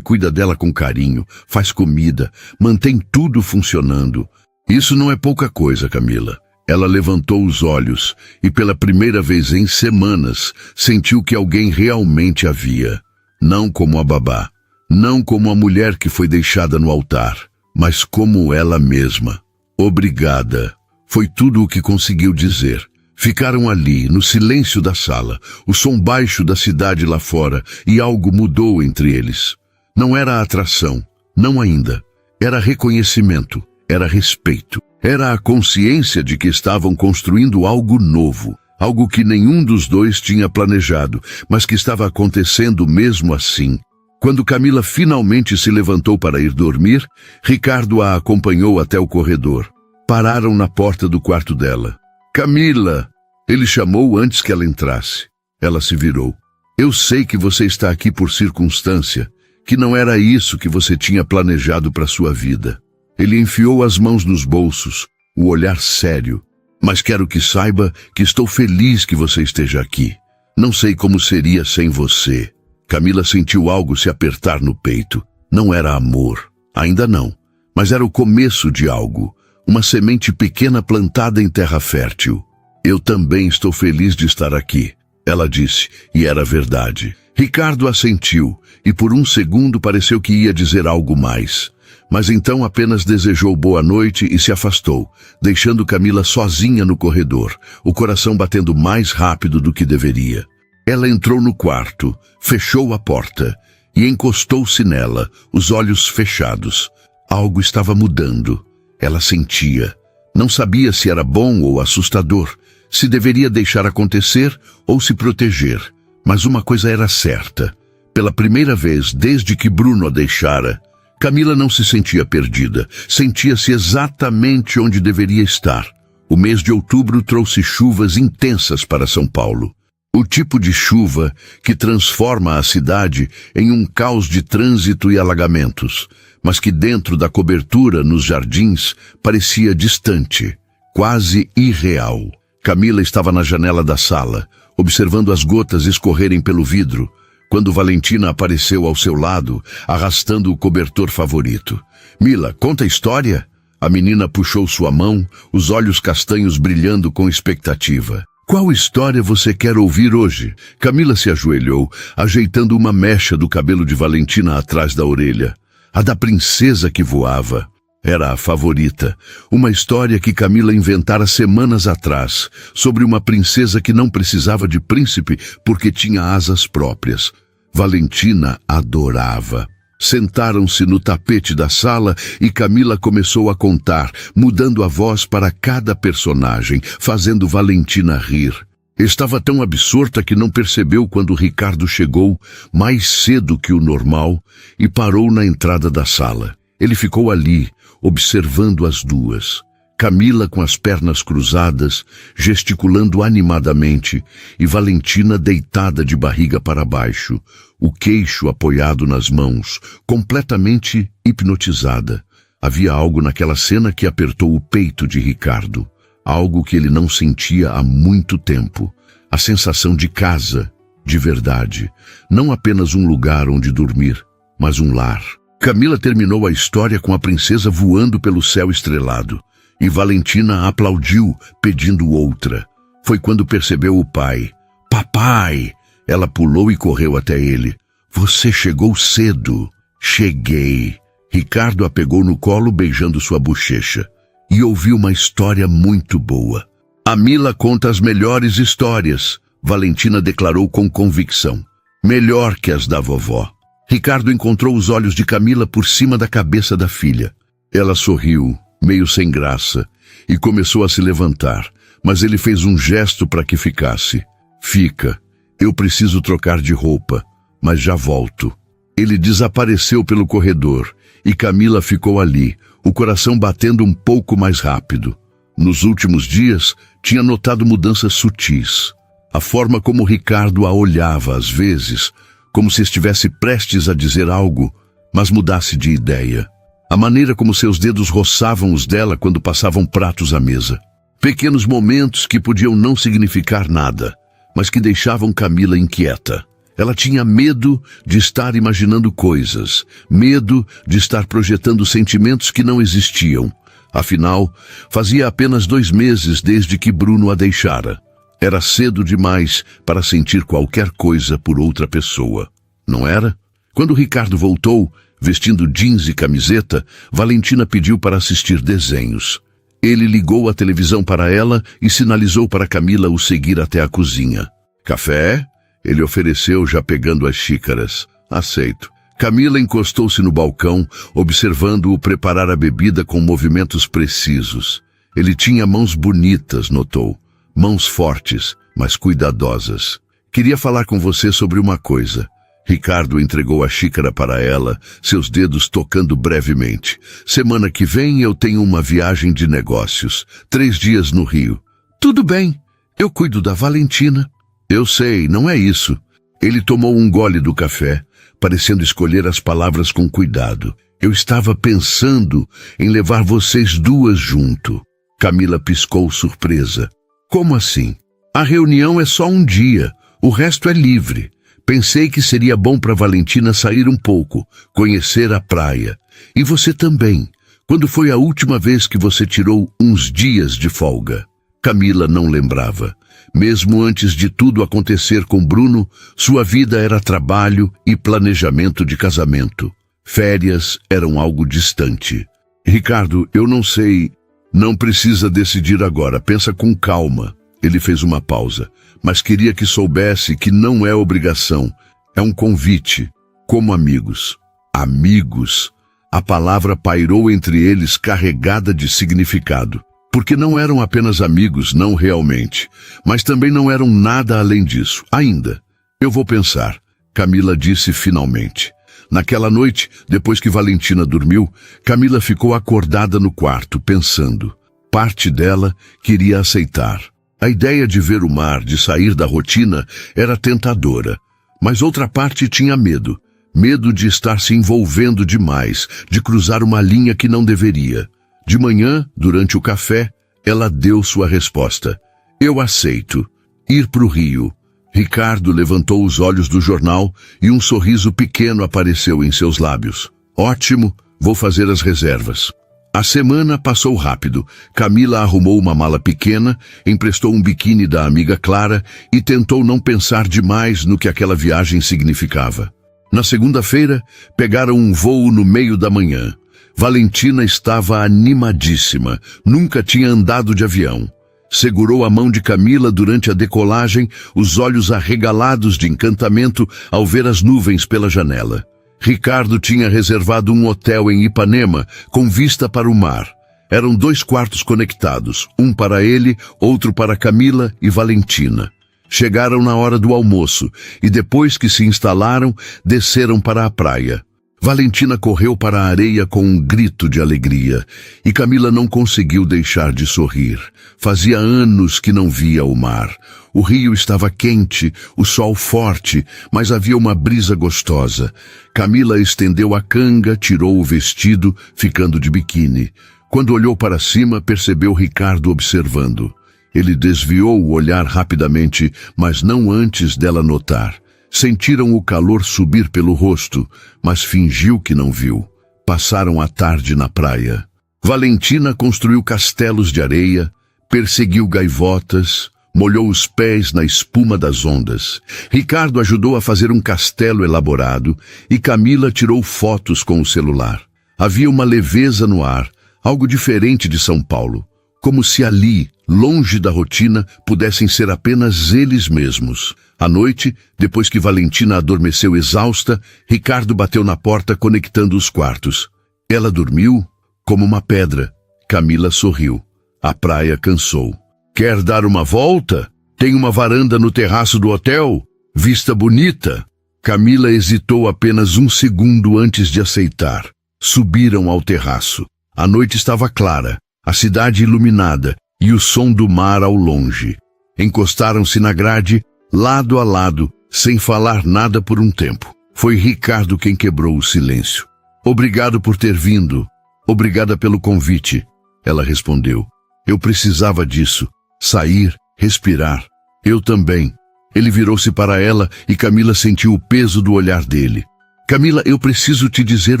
cuida dela com carinho, faz comida, mantém tudo funcionando. Isso não é pouca coisa, Camila. Ela levantou os olhos e pela primeira vez em semanas sentiu que alguém realmente a via. Não como a babá, não como a mulher que foi deixada no altar, mas como ela mesma. Obrigada. Foi tudo o que conseguiu dizer. Ficaram ali, no silêncio da sala, o som baixo da cidade lá fora, e algo mudou entre eles. Não era atração, não ainda. Era reconhecimento, era respeito. Era a consciência de que estavam construindo algo novo, algo que nenhum dos dois tinha planejado, mas que estava acontecendo mesmo assim. Quando Camila finalmente se levantou para ir dormir, Ricardo a acompanhou até o corredor. Pararam na porta do quarto dela. Camila! Ele chamou antes que ela entrasse. Ela se virou. Eu sei que você está aqui por circunstância, que não era isso que você tinha planejado para sua vida. Ele enfiou as mãos nos bolsos, o olhar sério. Mas quero que saiba que estou feliz que você esteja aqui. Não sei como seria sem você. Camila sentiu algo se apertar no peito. Não era amor, ainda não, mas era o começo de algo, uma semente pequena plantada em terra fértil. Eu também estou feliz de estar aqui, ela disse, e era verdade. Ricardo assentiu, e por um segundo pareceu que ia dizer algo mais. Mas então apenas desejou boa noite e se afastou, deixando Camila sozinha no corredor, o coração batendo mais rápido do que deveria. Ela entrou no quarto, fechou a porta e encostou-se nela, os olhos fechados. Algo estava mudando. Ela sentia. Não sabia se era bom ou assustador, se deveria deixar acontecer ou se proteger. Mas uma coisa era certa. Pela primeira vez desde que Bruno a deixara, Camila não se sentia perdida. Sentia-se exatamente onde deveria estar. O mês de outubro trouxe chuvas intensas para São Paulo. O tipo de chuva que transforma a cidade em um caos de trânsito e alagamentos, mas que dentro da cobertura nos jardins parecia distante, quase irreal. Camila estava na janela da sala, observando as gotas escorrerem pelo vidro, quando Valentina apareceu ao seu lado, arrastando o cobertor favorito. Mila, conta a história? A menina puxou sua mão, os olhos castanhos brilhando com expectativa. Qual história você quer ouvir hoje? Camila se ajoelhou, ajeitando uma mecha do cabelo de Valentina atrás da orelha. A da princesa que voava. Era a favorita. Uma história que Camila inventara semanas atrás, sobre uma princesa que não precisava de príncipe porque tinha asas próprias. Valentina adorava. Sentaram-se no tapete da sala e Camila começou a contar, mudando a voz para cada personagem, fazendo Valentina rir. Estava tão absorta que não percebeu quando Ricardo chegou mais cedo que o normal e parou na entrada da sala. Ele ficou ali, observando as duas. Camila com as pernas cruzadas, gesticulando animadamente, e Valentina deitada de barriga para baixo, o queixo apoiado nas mãos, completamente hipnotizada. Havia algo naquela cena que apertou o peito de Ricardo. Algo que ele não sentia há muito tempo. A sensação de casa, de verdade. Não apenas um lugar onde dormir, mas um lar. Camila terminou a história com a princesa voando pelo céu estrelado. E Valentina aplaudiu, pedindo outra. Foi quando percebeu o pai. Papai! Ela pulou e correu até ele. Você chegou cedo. Cheguei. Ricardo a pegou no colo, beijando sua bochecha. E ouviu uma história muito boa. A Mila conta as melhores histórias, Valentina declarou com convicção. Melhor que as da vovó. Ricardo encontrou os olhos de Camila por cima da cabeça da filha. Ela sorriu, meio sem graça, e começou a se levantar, mas ele fez um gesto para que ficasse. Fica, eu preciso trocar de roupa, mas já volto. Ele desapareceu pelo corredor, e Camila ficou ali, o coração batendo um pouco mais rápido. Nos últimos dias, tinha notado mudanças sutis. A forma como Ricardo a olhava às vezes, como se estivesse prestes a dizer algo, mas mudasse de ideia. A maneira como seus dedos roçavam os dela quando passavam pratos à mesa. Pequenos momentos que podiam não significar nada, mas que deixavam Camila inquieta. Ela tinha medo de estar imaginando coisas, medo de estar projetando sentimentos que não existiam. Afinal, fazia apenas 2 meses desde que Bruno a deixara. Era cedo demais para sentir qualquer coisa por outra pessoa, não era? Quando Ricardo voltou, vestindo jeans e camiseta, Valentina pediu para assistir desenhos. Ele ligou a televisão para ela e sinalizou para Camila o seguir até a cozinha. Café? Ele ofereceu, já pegando as xícaras. Aceito. Camila encostou-se no balcão, observando-o preparar a bebida com movimentos precisos. Ele tinha mãos bonitas, notou. Mãos fortes, mas cuidadosas. Queria falar com você sobre uma coisa. Ricardo entregou a xícara para ela, seus dedos tocando brevemente. Semana que vem eu tenho uma viagem de negócios. 3 dias no Rio. Tudo bem, eu cuido da Valentina. Eu sei, não é isso. Ele tomou um gole do café, parecendo escolher as palavras com cuidado. Eu estava pensando em levar vocês duas junto. Camila piscou surpresa. Como assim? A reunião é só um dia, o resto é livre. Pensei que seria bom para Valentina sair um pouco, conhecer a praia. E você também. Quando foi a última vez que você tirou uns dias de folga? Camila não lembrava. Mesmo antes de tudo acontecer com Bruno, sua vida era trabalho e planejamento de casamento. Férias eram algo distante. Ricardo, eu não sei. Não precisa decidir agora, pensa com calma. Ele fez uma pausa, mas queria que soubesse que não é obrigação. É um convite, como amigos. Amigos. A palavra pairou entre eles carregada de significado. Porque não eram apenas amigos, não realmente. Mas também não eram nada além disso. Ainda. Eu vou pensar, Camila disse finalmente. Naquela noite, depois que Valentina dormiu, Camila ficou acordada no quarto, pensando. Parte dela queria aceitar. A ideia de ver o mar, de sair da rotina, era tentadora. Mas outra parte tinha medo. Medo de estar se envolvendo demais, de cruzar uma linha que não deveria. De manhã, durante o café, ela deu sua resposta. Eu aceito. Ir para o Rio. Ricardo levantou os olhos do jornal e um sorriso pequeno apareceu em seus lábios. Ótimo, vou fazer as reservas. A semana passou rápido. Camila arrumou uma mala pequena, emprestou um biquíni da amiga Clara e tentou não pensar demais no que aquela viagem significava. Na segunda-feira, pegaram um voo no meio da manhã. Valentina estava animadíssima, nunca tinha andado de avião. Segurou a mão de Camila durante a decolagem, os olhos arregalados de encantamento ao ver as nuvens pela janela. Ricardo tinha reservado um hotel em Ipanema, com vista para o mar. Eram 2 quartos conectados, um para ele, outro para Camila e Valentina. Chegaram na hora do almoço e depois que se instalaram, desceram para a praia. Valentina correu para a areia com um grito de alegria e Camila não conseguiu deixar de sorrir. Fazia anos que não via o mar. O rio estava quente, o sol forte, mas havia uma brisa gostosa. Camila estendeu a canga, tirou o vestido, ficando de biquíni. Quando olhou para cima, percebeu Ricardo observando. Ele desviou o olhar rapidamente, mas não antes dela notar. Sentiram o calor subir pelo rosto, mas fingiu que não viu. Passaram a tarde na praia. Valentina construiu castelos de areia, perseguiu gaivotas, molhou os pés na espuma das ondas. Ricardo ajudou a fazer um castelo elaborado e Camila tirou fotos com o celular. Havia uma leveza no ar, algo diferente de São Paulo, como se ali, longe da rotina, pudessem ser apenas eles mesmos. À noite, depois que Valentina adormeceu exausta, Ricardo bateu na porta conectando os quartos. Ela dormiu como uma pedra. Camila sorriu. A praia cansou. Quer dar uma volta? Tem uma varanda no terraço do hotel. Vista bonita. Camila hesitou apenas um segundo antes de aceitar. Subiram ao terraço. A noite estava clara, a cidade iluminada e o som do mar ao longe. Encostaram-se na grade, lado a lado, sem falar nada por um tempo. Foi Ricardo quem quebrou o silêncio. Obrigado por ter vindo. Obrigada pelo convite. Ela respondeu. Eu precisava disso. Sair, respirar. Eu também. Ele virou-se para ela e Camila sentiu o peso do olhar dele. Camila, eu preciso te dizer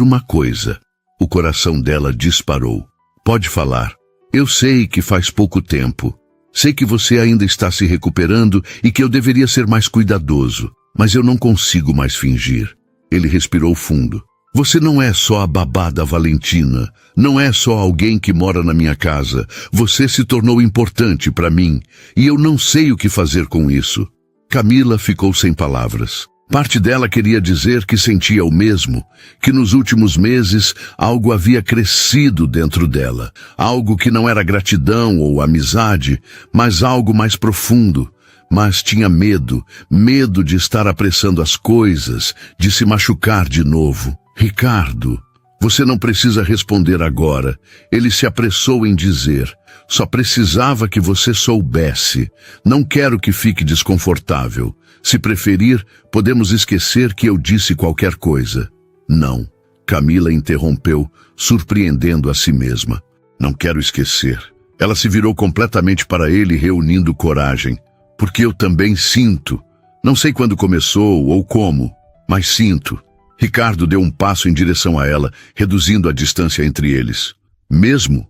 uma coisa. O coração dela disparou. Pode falar. Eu sei que faz pouco tempo. Sei que você ainda está se recuperando e que eu deveria ser mais cuidadoso, mas eu não consigo mais fingir. Ele respirou fundo. Você não é só a babá da Valentina, não é só alguém que mora na minha casa. Você se tornou importante para mim e eu não sei o que fazer com isso. Camila ficou sem palavras. Parte dela queria dizer que sentia o mesmo, que nos últimos meses algo havia crescido dentro dela, algo que não era gratidão ou amizade, mas algo mais profundo. Mas tinha medo de estar apressando as coisas, de se machucar de novo. Ricardo, você não precisa responder agora. Ele se apressou em dizer. Só precisava que você soubesse. Não quero que fique desconfortável. Se preferir, podemos esquecer que eu disse qualquer coisa. Não. Camila interrompeu, surpreendendo a si mesma. Não quero esquecer. Ela se virou completamente para ele, reunindo coragem. Porque eu também sinto. Não sei quando começou ou como, mas sinto. Ricardo deu um passo em direção a ela, reduzindo a distância entre eles. Mesmo.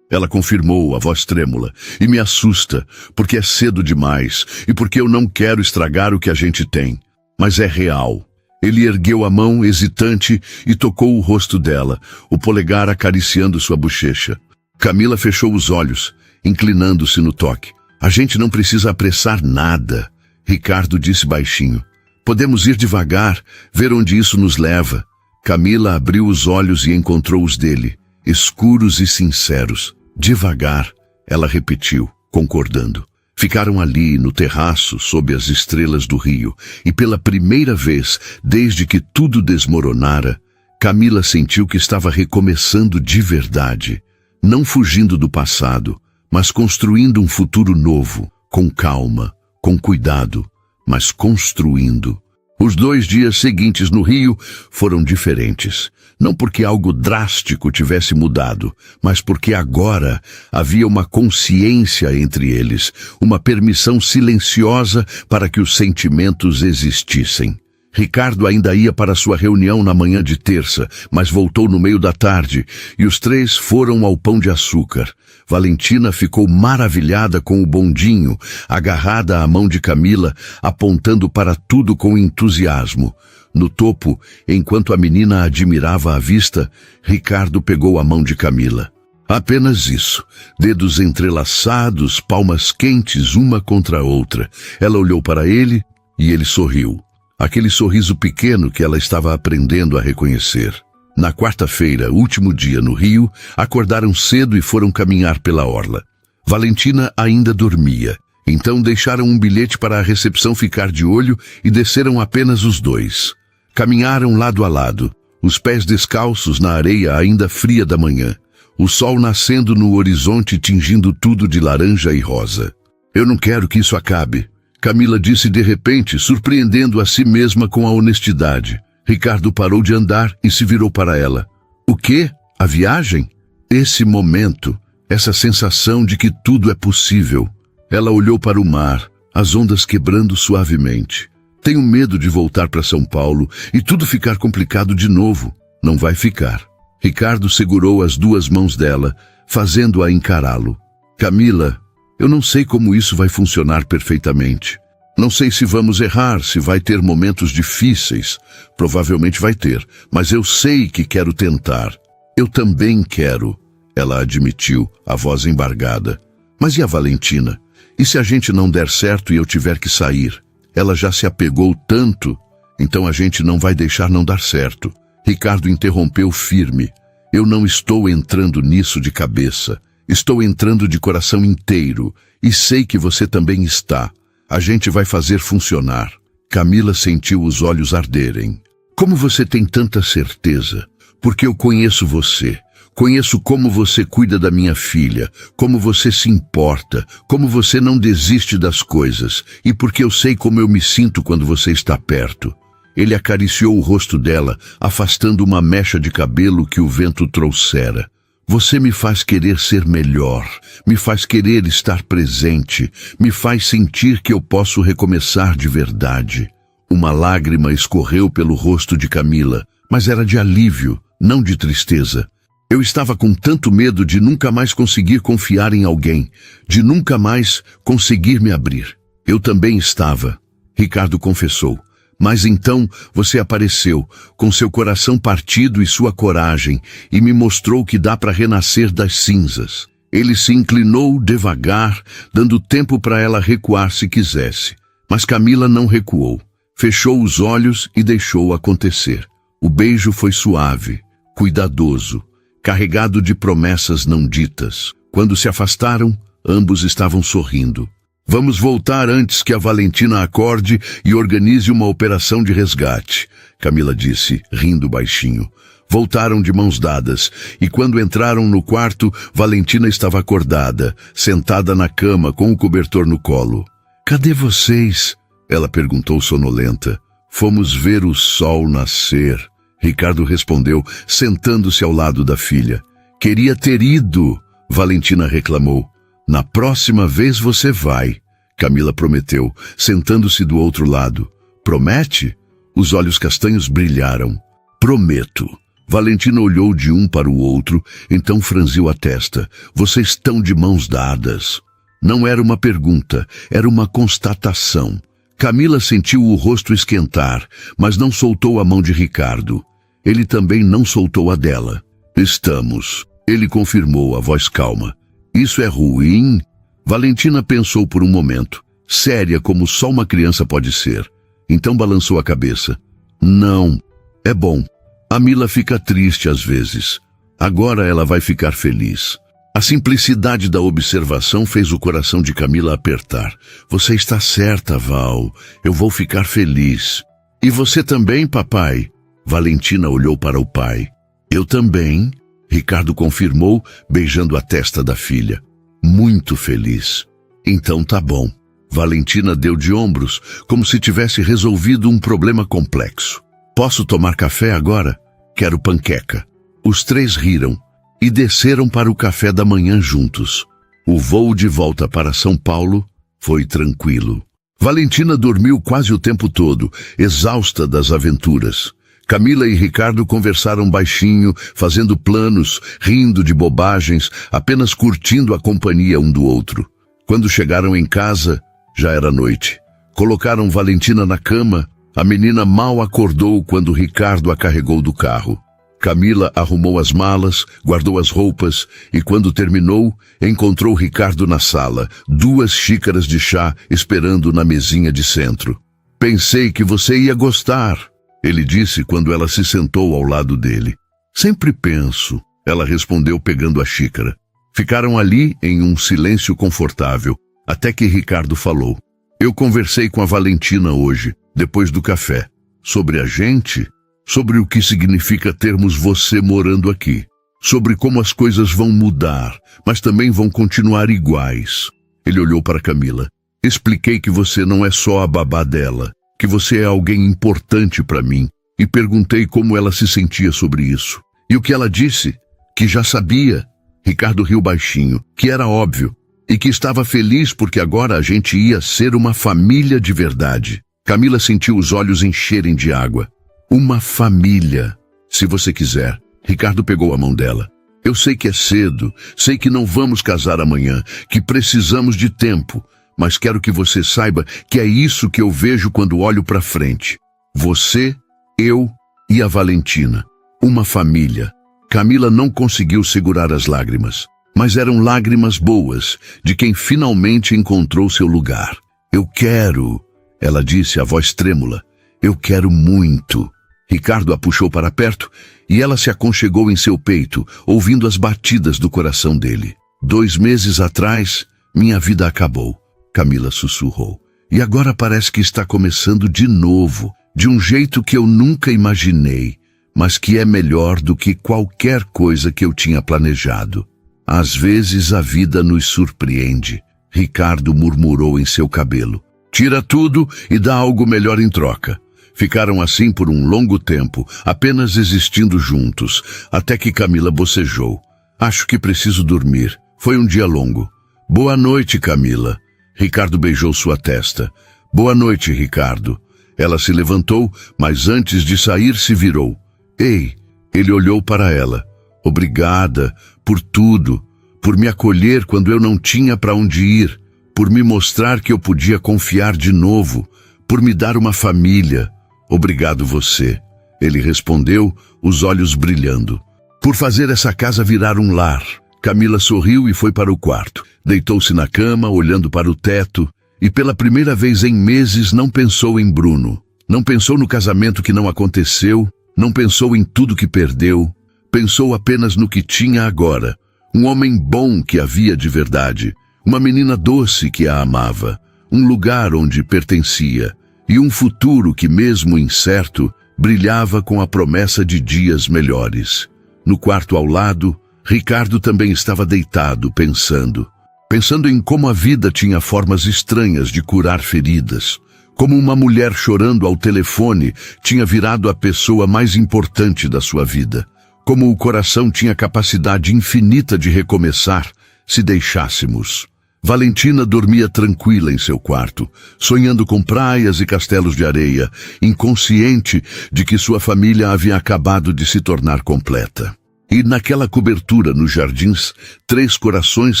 Ela confirmou, a voz trêmula. E me assusta, porque é cedo demais e porque eu não quero estragar o que a gente tem. Mas é real. Ele ergueu a mão, hesitante, e tocou o rosto dela, o polegar acariciando sua bochecha. Camila fechou os olhos, inclinando-se no toque. A gente não precisa apressar nada, Ricardo disse baixinho. Podemos ir devagar, ver onde isso nos leva. Camila abriu os olhos e encontrou os dele, escuros e sinceros. Devagar, ela repetiu, concordando. Ficaram ali, no terraço, sob as estrelas do rio, e pela primeira vez, desde que tudo desmoronara, Camila sentiu que estava recomeçando de verdade, não fugindo do passado, mas construindo um futuro novo, com calma, com cuidado, mas construindo. Os 2 dias seguintes no Rio foram diferentes. Não porque algo drástico tivesse mudado, mas porque agora havia uma consciência entre eles, uma permissão silenciosa para que os sentimentos existissem. Ricardo ainda ia para sua reunião na manhã de terça, mas voltou no meio da tarde, e os 3 foram ao Pão de Açúcar. Valentina ficou maravilhada com o bondinho, agarrada à mão de Camila, apontando para tudo com entusiasmo. No topo, enquanto a menina admirava a vista, Ricardo pegou a mão de Camila. Apenas isso, dedos entrelaçados, palmas quentes uma contra a outra. Ela olhou para ele e ele sorriu. Aquele sorriso pequeno que ela estava aprendendo a reconhecer. Na quarta-feira, último dia no Rio, acordaram cedo e foram caminhar pela orla. Valentina ainda dormia, Então deixaram um bilhete para a recepção ficar de olho e desceram apenas os dois. Caminharam lado a lado, os pés descalços na areia ainda fria da manhã, o sol nascendo no horizonte tingindo tudo de laranja e rosa. Eu não quero que isso acabe, Camila disse de repente, surpreendendo a si mesma com a honestidade. Ricardo parou de andar e se virou para ela. O quê? A viagem? Esse momento, essa sensação de que tudo é possível. Ela olhou para o mar, as ondas quebrando suavemente. Tenho medo de voltar para São Paulo e tudo ficar complicado de novo. Não vai ficar. Ricardo segurou as duas mãos dela, fazendo-a encará-lo. Camila, eu não sei como isso vai funcionar perfeitamente. Não sei se vamos errar, se vai ter momentos difíceis. Provavelmente vai ter, mas eu sei que quero tentar. Eu também quero, ela admitiu, a voz embargada. Mas e a Valentina? E se a gente não der certo e eu tiver que sair? Ela já se apegou tanto, então a gente não vai deixar não dar certo. Ricardo interrompeu firme. Eu não estou entrando nisso de cabeça. Estou entrando de coração inteiro e sei que você também está. A gente vai fazer funcionar. Camila sentiu os olhos arderem. Como você tem tanta certeza? Porque eu conheço você. Conheço como você cuida da minha filha, como você se importa, como você não desiste das coisas, e porque eu sei como eu me sinto quando você está perto. Ele acariciou o rosto dela, afastando uma mecha de cabelo que o vento trouxera. Você me faz querer ser melhor, me faz querer estar presente, me faz sentir que eu posso recomeçar de verdade. Uma lágrima escorreu pelo rosto de Camila, mas era de alívio, não de tristeza. Eu estava com tanto medo de nunca mais conseguir confiar em alguém, de nunca mais conseguir me abrir. Eu também estava, Ricardo confessou. Mas então você apareceu, com seu coração partido e sua coragem, e me mostrou que dá para renascer das cinzas. Ele se inclinou devagar, dando tempo para ela recuar se quisesse. Mas Camila não recuou. Fechou os olhos e deixou acontecer. O beijo foi suave, cuidadoso, carregado de promessas não ditas. Quando se afastaram, ambos estavam sorrindo. Vamos voltar antes que a Valentina acorde e organize uma operação de resgate, Camila disse, rindo baixinho. Voltaram de mãos dadas, e quando entraram no quarto, Valentina estava acordada, sentada na cama com o cobertor no colo. Cadê vocês? Ela perguntou sonolenta. Fomos ver o sol nascer, Ricardo respondeu, sentando-se ao lado da filha. Queria ter ido, Valentina reclamou. Na próxima vez você vai, Camila prometeu, sentando-se do outro lado. Promete? Os olhos castanhos brilharam. Prometo. Valentina olhou de um para o outro, então franziu a testa. Vocês estão de mãos dadas. Não era uma pergunta, era uma constatação. Camila sentiu o rosto esquentar, mas não soltou a mão de Ricardo. Ele também não soltou a dela. Estamos, ele confirmou, a voz calma. Isso é ruim? Valentina pensou por um momento, séria como só uma criança pode ser. Então balançou a cabeça. Não, é bom. A Mila fica triste às vezes. Agora ela vai ficar feliz. A simplicidade da observação fez o coração de Camila apertar. Você está certa, Val. Eu vou ficar feliz. E você também, papai? Valentina olhou para o pai. Eu também, Ricardo confirmou, beijando a testa da filha. Muito feliz. Então tá bom. Valentina deu de ombros, como se tivesse resolvido um problema complexo. Posso tomar café agora? Quero panqueca. Os três riram e desceram para o café da manhã juntos. O voo de volta para São Paulo foi tranquilo. Valentina dormiu quase o tempo todo, exausta das aventuras. Camila e Ricardo conversaram baixinho, fazendo planos, rindo de bobagens, apenas curtindo a companhia um do outro. Quando chegaram em casa, já era noite. Colocaram Valentina na cama. A menina mal acordou quando Ricardo a carregou do carro. Camila arrumou as malas, guardou as roupas e, quando terminou, encontrou Ricardo na sala, 2 xícaras de chá esperando na mesinha de centro. Pensei que você ia gostar, ele disse quando ela se sentou ao lado dele. Sempre penso, ela respondeu pegando a xícara. Ficaram ali em um silêncio confortável. Até que Ricardo falou: eu conversei com a Valentina hoje, depois do café, sobre a gente, sobre o que significa termos você morando aqui, sobre como as coisas vão mudar, mas também vão continuar iguais. Ele olhou para Camila. Expliquei que você não é só a babá dela, que você é alguém importante para mim, e perguntei como ela se sentia sobre isso. E o que ela disse? Que já sabia. Ricardo riu baixinho, que era óbvio, e que estava feliz porque agora a gente ia ser uma família de verdade. Camila sentiu os olhos encherem de água. Uma família, se você quiser. Ricardo pegou a mão dela. Eu sei que é cedo, sei que não vamos casar amanhã, que precisamos de tempo, mas quero que você saiba que é isso que eu vejo quando olho para frente. Você, eu e a Valentina. Uma família. Camila não conseguiu segurar as lágrimas, mas eram lágrimas boas, de quem finalmente encontrou seu lugar. Eu quero, ela disse, a voz trêmula. Eu quero muito. Ricardo a puxou para perto e ela se aconchegou em seu peito, ouvindo as batidas do coração dele. 2 meses atrás, minha vida acabou, Camila sussurrou. E agora parece que está começando de novo, de um jeito que eu nunca imaginei, mas que é melhor do que qualquer coisa que eu tinha planejado. Às vezes a vida nos surpreende, Ricardo murmurou em seu cabelo. Tira tudo e dá algo melhor em troca. Ficaram assim por um longo tempo, apenas existindo juntos, até que Camila bocejou. Acho que preciso dormir. Foi um dia longo. Boa noite, Camila. Ricardo beijou sua testa. Boa noite, Ricardo. Ela se levantou, mas antes de sair se virou. Ei, ele olhou para ela. Obrigada por tudo, por me acolher quando eu não tinha para onde ir, por me mostrar que eu podia confiar de novo, por me dar uma família. Obrigado você, ele respondeu, os olhos brilhando. Por fazer essa casa virar um lar. Camila sorriu e foi para o quarto. Deitou-se na cama, olhando para o teto, e pela primeira vez em meses não pensou em Bruno. Não pensou no casamento que não aconteceu, não pensou em tudo que perdeu, pensou apenas no que tinha agora. Um homem bom que havia de verdade, uma menina doce que a amava, um lugar onde pertencia, e um futuro que, mesmo incerto, brilhava com a promessa de dias melhores. No quarto ao lado, Ricardo também estava deitado, pensando em como a vida tinha formas estranhas de curar feridas, como uma mulher chorando ao telefone tinha virado a pessoa mais importante da sua vida, como o coração tinha capacidade infinita de recomeçar se deixássemos. Valentina dormia tranquila em seu quarto, sonhando com praias e castelos de areia, inconsciente de que sua família havia acabado de se tornar completa. E naquela cobertura nos jardins, 3 corações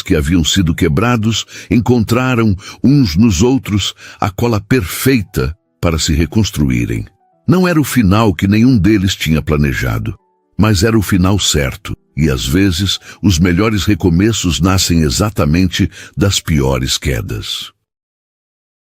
que haviam sido quebrados encontraram uns nos outros a cola perfeita para se reconstruírem. Não era o final que nenhum deles tinha planejado, mas era o final certo, e às vezes os melhores recomeços nascem exatamente das piores quedas.